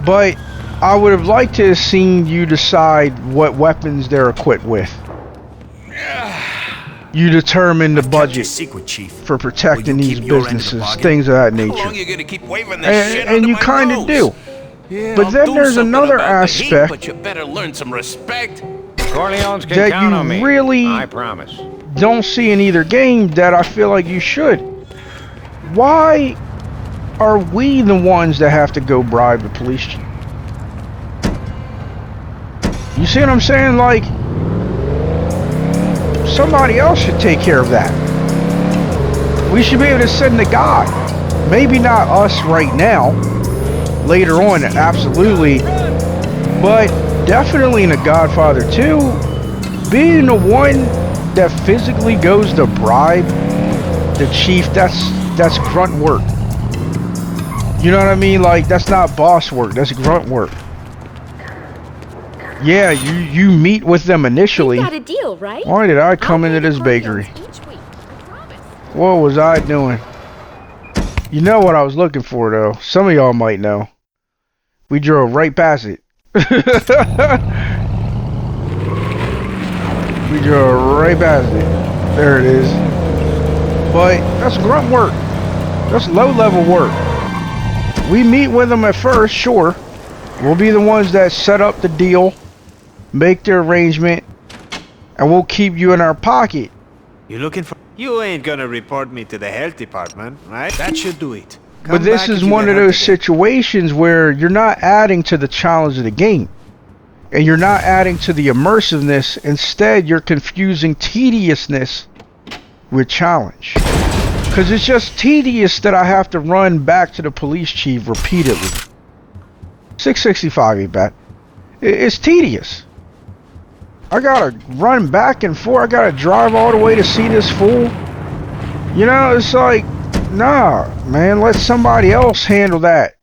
But I would have liked to have seen you decide what weapons they're equipped with. You determine the budget secret, Chief. for protecting these businesses, things of that nature. How long you gonna keep waving this shit And under you my kind of nose? do. Yeah, But I'll then do there's something another about the heat, aspect but you better learn some respect. Corleones can that count on me. you really I promise. don't see in either game that I feel like you should. Why are we the ones that have to go bribe the police chief? You see what I'm saying? Like, somebody else should take care of that. We should be able to send a guy. Maybe not us right now. Later on, absolutely. But definitely in The Godfather 2, being the one that physically goes to bribe the chief, that's grunt work. You know what I mean? Like, that's not boss work, that's grunt work. Yeah, you meet with them initially. You got a deal, right? Why did I come into this bakery? What was I doing? You know what I was looking for, though. Some of y'all might know. We drove right past it. We drove right past it. There it is. But that's grunt work. That's low-level work. We meet with them at first, sure. We'll be the ones that set up the deal, make the arrangement, and we'll keep you in our pocket. You looking for... You ain't gonna report me to the health department, right? That should do it. But this is one of those situations where you're not adding to the challenge of the game. And you're not adding to the immersiveness. Instead, you're confusing tediousness with challenge. Because it's just tedious that I have to run back to the police chief repeatedly. 665 ain't bad. It's tedious. I gotta run back and forth. I gotta drive all the way to see this fool. You know, it's like, nah, man, let somebody else handle that.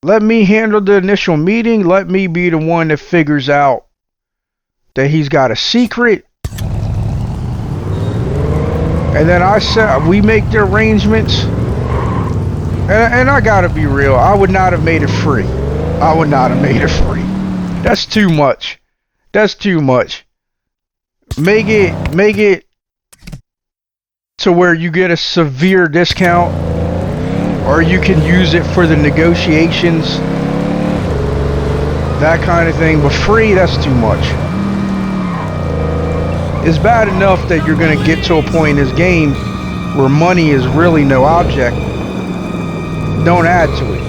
Let me handle the initial meeting. Let me be the one that figures out that he's got a secret. And then we make the arrangements. And I gotta be real, I would not have made it free. I would not have made it free. That's too much. That's too much. Make it to where you get a severe discount, or you can use it for the negotiations, that kind of thing. But free, that's too much. It's bad enough that you're gonna get to a point in this game where money is really no object. Don't add to it.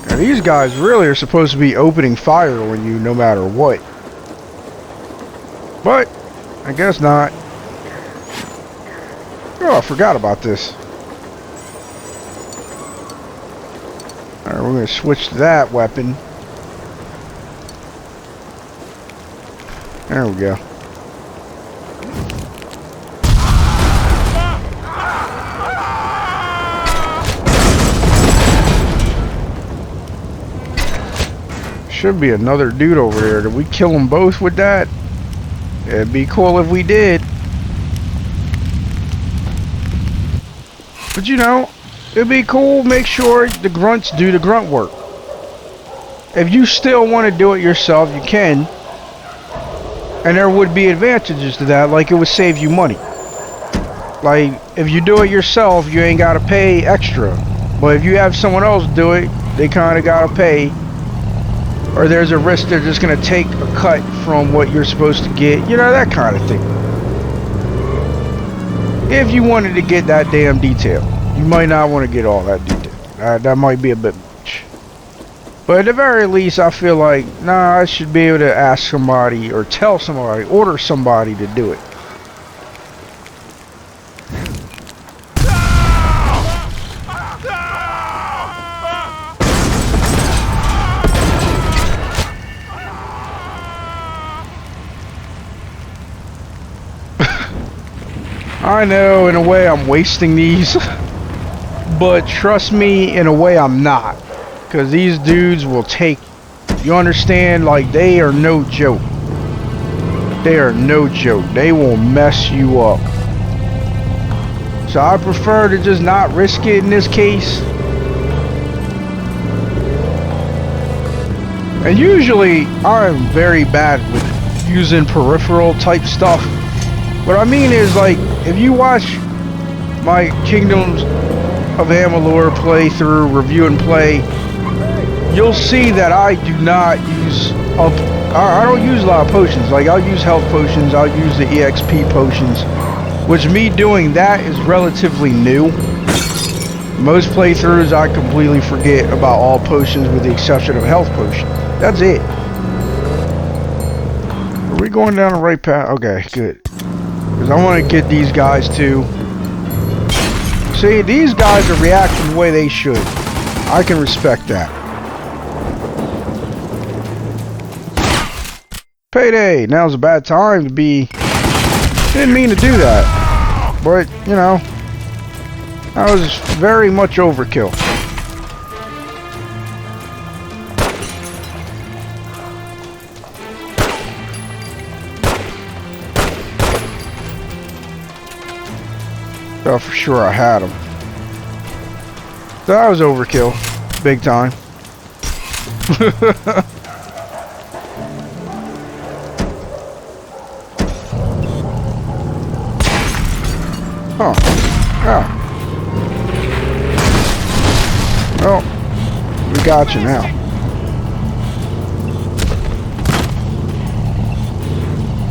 Now, these guys really are supposed to be opening fire on you no matter what. But I guess not. Oh, I forgot about this. Alright, we're going to switch to that weapon. There we go. Should be another dude over there. Did we kill them both with that? It'd be cool if we did. But you know, it'd be cool. Make sure the grunts do the grunt work. If you still want to do it yourself, you can. And there would be advantages to that, like it would save you money. Like, if you do it yourself, you ain't got to pay extra. But if you have someone else do it, they kind of got to pay. Or there's a risk they're just going to take a cut from what you're supposed to get. You know, that kind of thing. If you wanted to get that damn detail. You might not want to get all that detail. That might be a bit But at the very least, I feel like, nah, I should be able to ask somebody or tell somebody, order somebody to do it. I know, in a way, I'm wasting these. But trust me, in a way, I'm not. Because these dudes will take... You understand? Like, they are no joke. They are no joke. They will mess you up. So I prefer to just not risk it in this case. And usually, I'm very bad with using peripheral type stuff. What I mean is, like, if you watch my Kingdoms of Amalur playthrough, review and play, you'll see that I do not use I don't use a lot of potions. Like, I'll use health potions, I'll use the EXP potions, which me doing that is relatively new. Most playthroughs I completely forget about all potions with the exception of health potion. That's it. Are we going down the right path? Okay, good. Because I want to get these guys too. See, these guys are reacting the way they should. I can respect that. Payday! Now's a bad time to be... Didn't mean to do that. But, you know, that was very much overkill. Thought for sure I had him. That was overkill. Big time. Huh. Yeah. Oh. We got you now.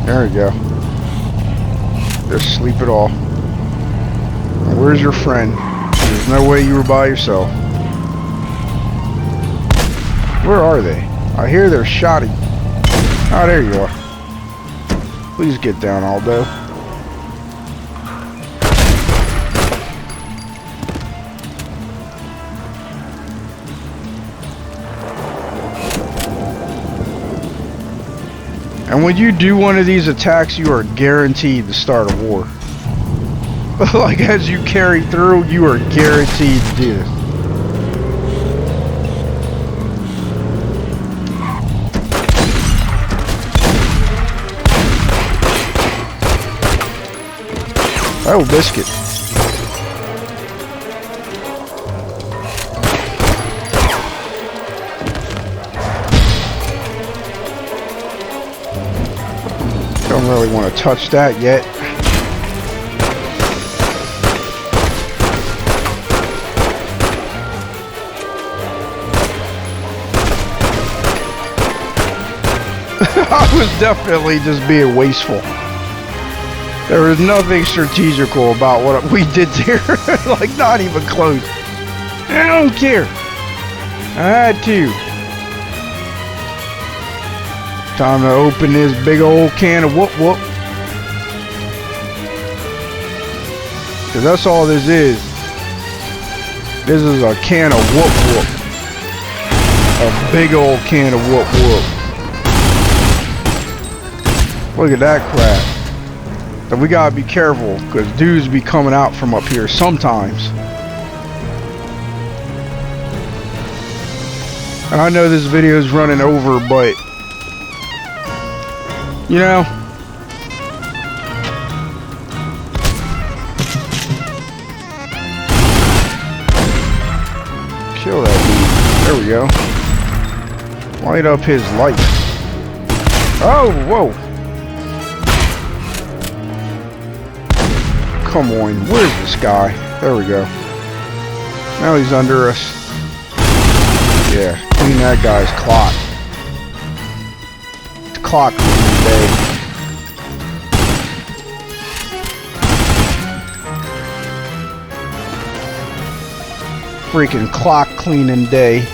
There we go. Just sleep it off. Where's your friend? There's no way you were by yourself. Where are they? I hear they're shotty. Oh, there you are. Please get down, Aldo. And when you do one of these attacks, you are guaranteed to start a war. Like, as you carry through, you are guaranteed to do this. Oh, biscuit. Don't really want to touch that yet. I was definitely just being wasteful. There was nothing strategical about what we did there. Like, not even close. I don't care. I had to. Time to open this big old can of whoop whoop. Because that's all this is. This is a can of whoop whoop. A big old can of whoop whoop. Look at that crap. But we gotta be careful, because dudes be coming out from up here sometimes. And I know this video is running over, but you know, kill that dude. There we go. Light up his light. Oh, whoa. Come on, where's this guy? There we go. Now he's under us. Yeah, clean that guy's clock. It's clock cleaning day. Freaking clock cleaning day.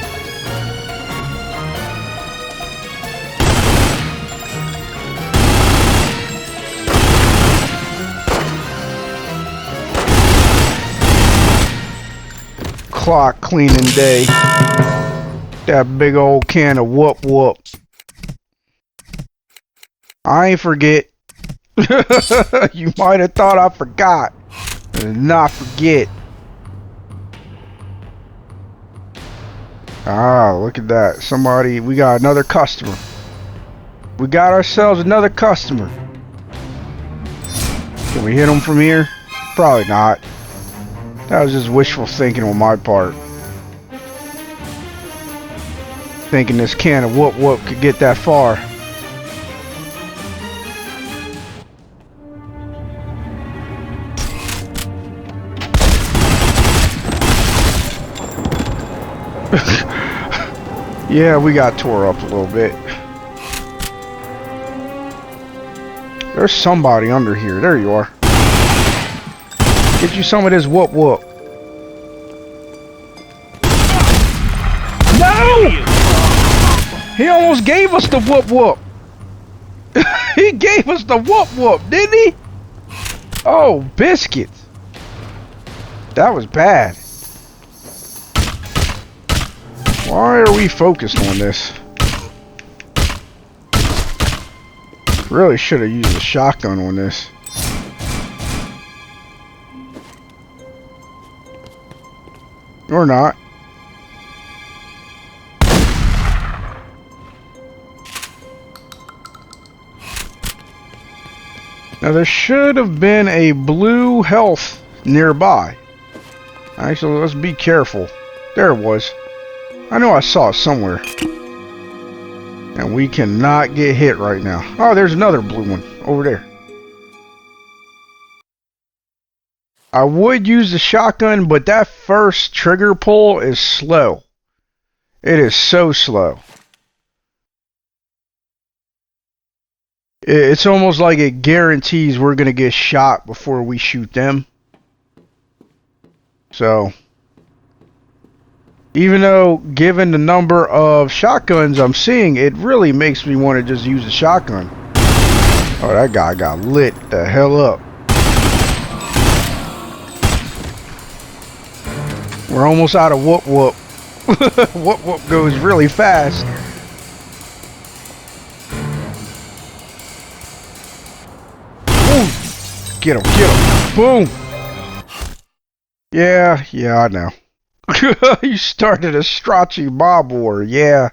o'clock cleaning day. That big old can of whoop whoop. I ain't forget. You might have thought I forgot. I did not forget. Ah, look at that. Somebody, we got another customer. We got ourselves another customer. Can we hit him from here? Probably not. That was just wishful thinking on my part. Thinking this can of whoop whoop could get that far. Yeah, we got tore up a little bit. There's somebody under here. There you are. Get you some of this whoop whoop. No! He almost gave us the whoop whoop. He gave us the whoop whoop, didn't he? Oh, biscuits. That was bad. Why are we focused on this? Really should have used a shotgun on this. Or not. Now there should have been a blue health nearby. Actually, let's be careful. There it was. I know I saw it somewhere. And we cannot get hit right now. Oh, there's another blue one over there. I would use the shotgun, but that first trigger pull is slow. It is so slow. It's almost like it guarantees we're going to get shot before we shoot them. So, even though given the number of shotguns I'm seeing, it really makes me want to just use a shotgun. Oh, that guy got lit the hell up. We're almost out of whoop whoop. Whoop whoop goes really fast. Boom. Get him, get him. Boom. Yeah, I know. You started a Strachey mob war, yeah.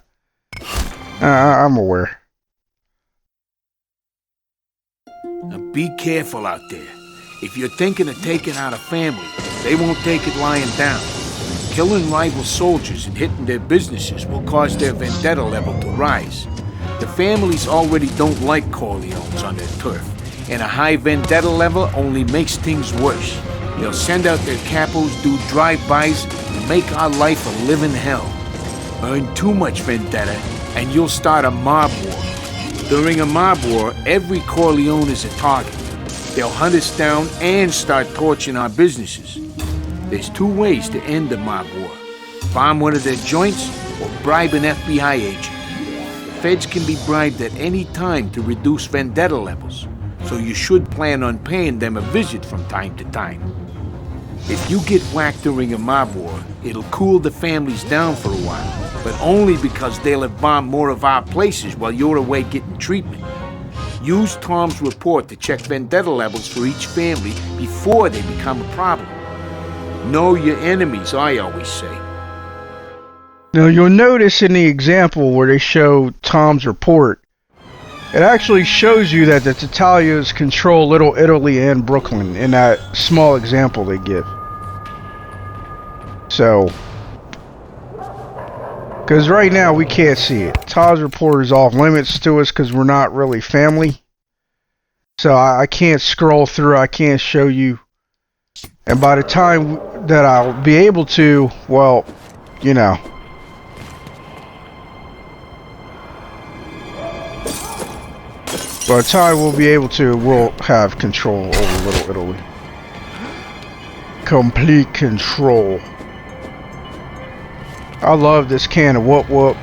I'm aware. Now be careful out there. If you're thinking of taking out a family, they won't take it lying down. Killing rival soldiers and hitting their businesses will cause their vendetta level to rise. The families already don't like Corleones on their turf, and a high vendetta level only makes things worse. They'll send out their capos, do drive-bys, and make our life a living hell. Earn too much vendetta, and you'll start a mob war. During a mob war, every Corleone is a target. They'll hunt us down and start torching our businesses. There's two ways to end the mob war. Bomb one of their joints or bribe an FBI agent. The feds can be bribed at any time to reduce vendetta levels, so you should plan on paying them a visit from time to time. If you get whacked during a mob war, it'll cool the families down for a while, but only because they'll have bombed more of our places while you're away getting treatment. Use Tom's report to check vendetta levels for each family before they become a problem. Know your enemies, I always say. Now you'll notice in the example where they show Tom's report, it actually shows you that the Tatalias control Little Italy and Brooklyn in that small example they give. So, because right now we can't see it. Tom's report is off limits to us because we're not really family. So I can't scroll through, I can't show you. And by the time that I'll be able to, well, you know. By the time we'll be able to, we'll have control over Little Italy. Complete control. I love this can of whoop whoop.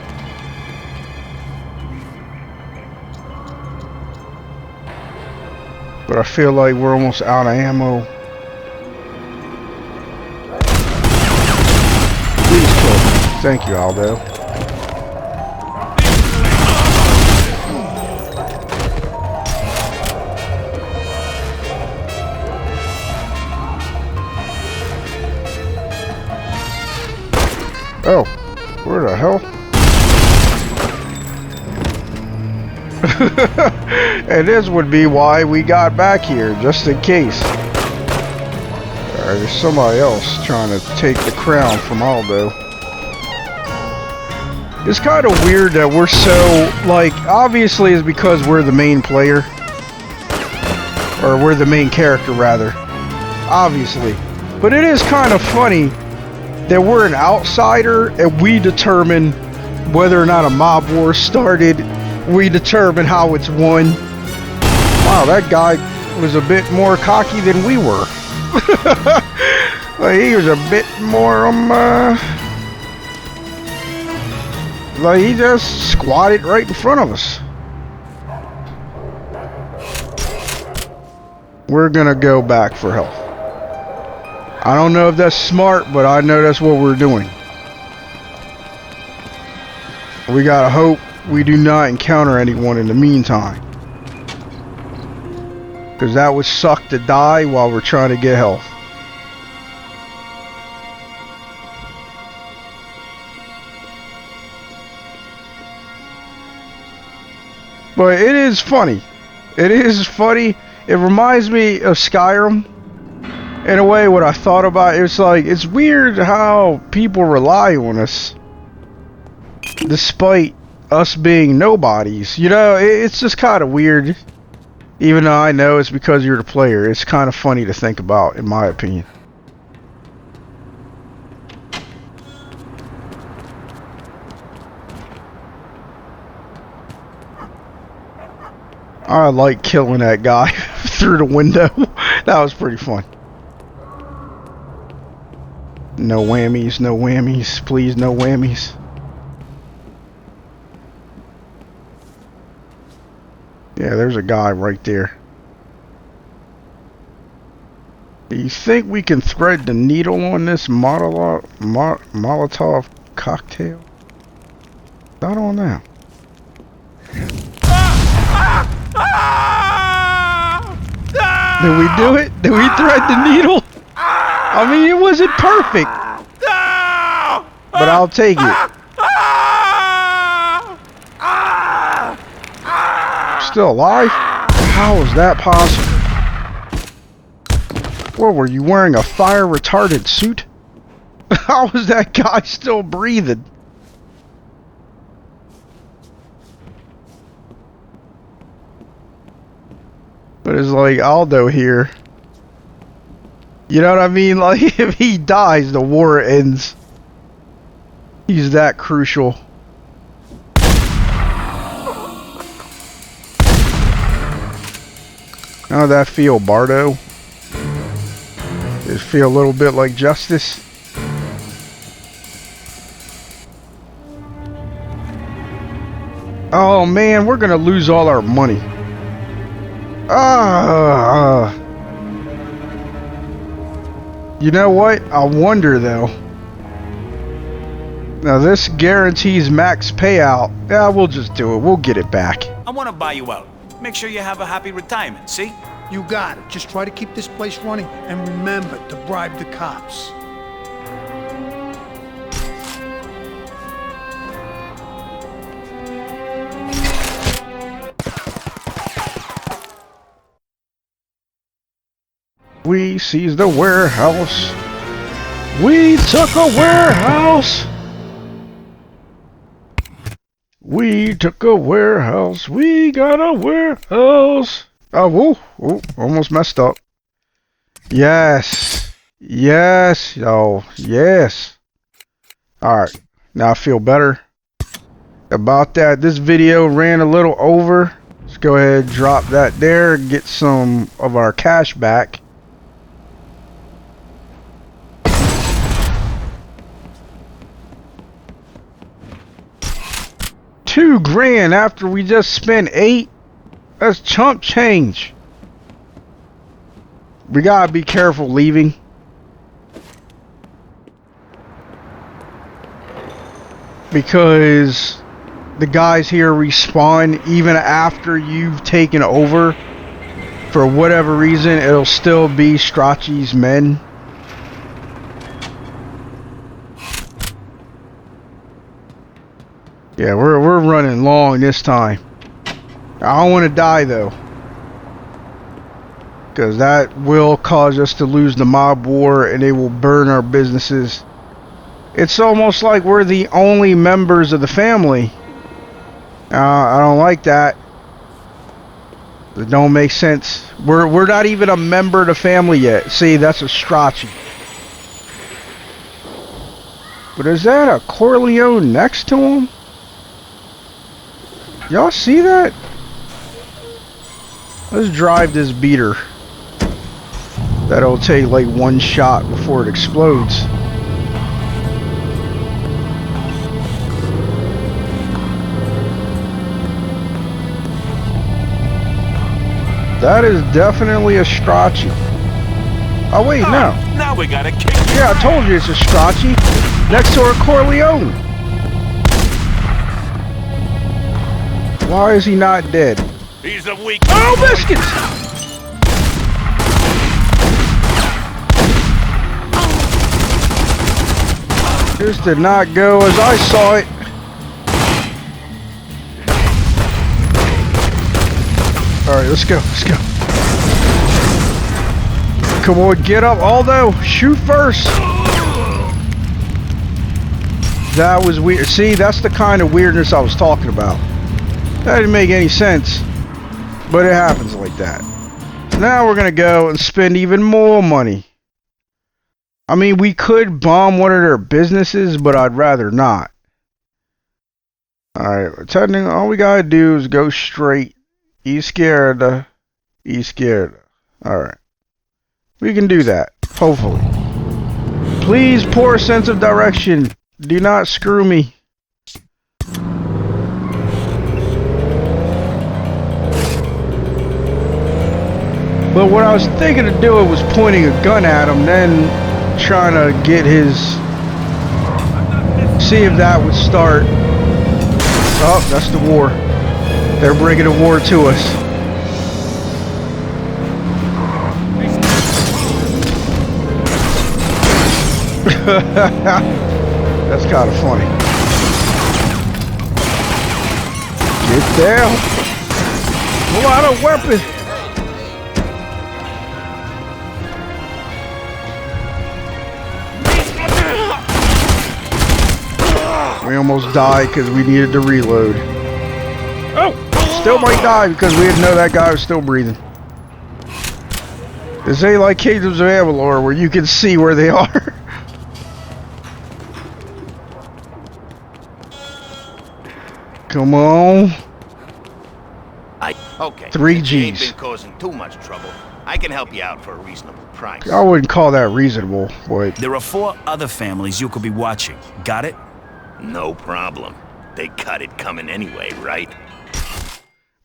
But I feel like we're almost out of ammo. Thank you, Aldo. Oh, where the hell? And this would be why we got back here, just in case. There's somebody else trying to take the crown from Aldo. It's kind of weird that we're so, like, obviously it's because we're the main player. Or we're the main character, rather. Obviously. But it is kind of funny that we're an outsider and we determine whether or not a mob war started. We determine how it's won. Wow, that guy was a bit more cocky than we were. Like, he was a bit more, like, he just squatted right in front of us. We're gonna go back for help. I don't know if that's smart, but I know that's what we're doing. We gotta hope we do not encounter anyone in the meantime. Because that would suck to die while we're trying to get health. But it is funny. It is funny. It reminds me of Skyrim. In a way, what I thought about, it's like, it's weird how people rely on us. Despite us being nobodies. You know, it's just kind of weird. Even though I know it's because you're the player. It's kind of funny to think about, in my opinion. I like killing that guy through the window. That was pretty fun. No whammies, no whammies. Please, no whammies. Yeah, there's a guy right there. Do you think we can thread the needle on this Molotov cocktail? I don't know. Did we do it? Did we thread the needle? I mean, it wasn't perfect. But I'll take it. Still alive? How is that possible? What, were you wearing a fire retardant suit? How is that guy still breathing? But it's like Aldo here. You know what I mean? Like, if he dies, the war ends. He's that crucial. How did that feel, Bardo? Did it feel a little bit like justice? Oh man, we're gonna lose all our money. You know what? I wonder though. Now this guarantees max payout. Yeah, we'll just do it. We'll get it back. I want to buy you out. Make sure you have a happy retirement, see? You got it. Just try to keep this place running, and remember to bribe the cops. We seized the warehouse. We took a warehouse. We took a warehouse. We got a warehouse. Oh, whoa, whoa, almost messed up. Yes. Yes. Oh, yes. Alright. Now I feel better about that. This video ran a little over. Let's go ahead and drop that there. Get some of our cash back. $2,000 after we just spent $8. That's chump change. We gotta be careful leaving. because the guys here respawn even after you've taken over. For whatever reason, it'll still be Strachey's men. Yeah, we're running long this time. I don't want to die though, because that will cause us to lose the mob war and they will burn our businesses. It's almost like we're the only members of the family. I don't like that. It don't make sense. We're not even a member of the family yet. See, that's a Strachey. But is that a Corleone next to him? Y'all see that? Let's drive this beater. That'll take like one shot before it explodes. That is definitely a Strachey. Oh wait, no. Now we gotta kick. Yeah, I told you it's a Strachey. Next to a Corleone. Why is he not dead? He's a weak. Oh, biscuits! This did not go as I saw it. Alright, let's go, let's go. Come on, get up, Aldo! Shoot first! That was weird. See, that's the kind of weirdness I was talking about. That didn't make any sense. But it happens like that. Now we're gonna go and spend even more money. I mean, we could bomb one of their businesses, but I'd rather not. Alright, technically, all we gotta do is go straight. Izquierda. Alright. We can do that. Hopefully. Please, poor sense of direction. Do not screw me. But what I was thinking of doing was pointing a gun at him, then trying to get his... See if that would start... Oh, that's the war. They're bringing a war to us. That's kind of funny. Get down. Pull out a weapon. We almost died because we needed to reload. Oh! Still might die because we didn't know that guy was still breathing. This ain't like Kingdoms of Amalur where you can see where they are. Come on. Okay. 3 Since you ain't Gs. been causing too much trouble, I can help you out for a reasonable price. I wouldn't call that reasonable, boy. There are 4 other families you could be watching. Got it? No problem. They cut it coming anyway, right?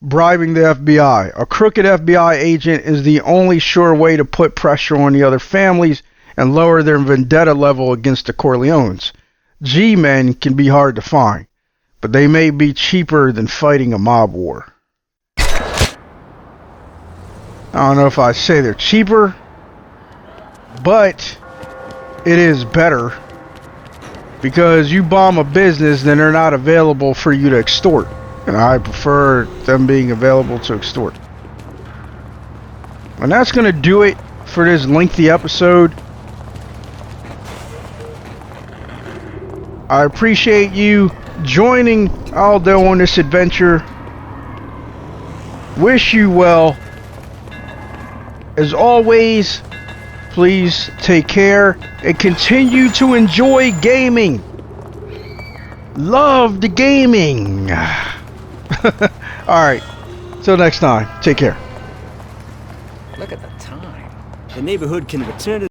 Bribing the FBI. A crooked FBI agent is the only sure way to put pressure on the other families and lower their vendetta level against the Corleones. G-men can be hard to find, but they may be cheaper than fighting a mob war. I don't know if I say they're cheaper, but it is better, because you bomb a business, then they're not available for you to extort. And I prefer them being available to extort. And that's going to do it for this lengthy episode. I appreciate you joining Aldo on this adventure. Wish you well. As always, please take care and continue to enjoy gaming. Love the gaming. Alright, till next time, take care. Look at the time. The neighborhood can return to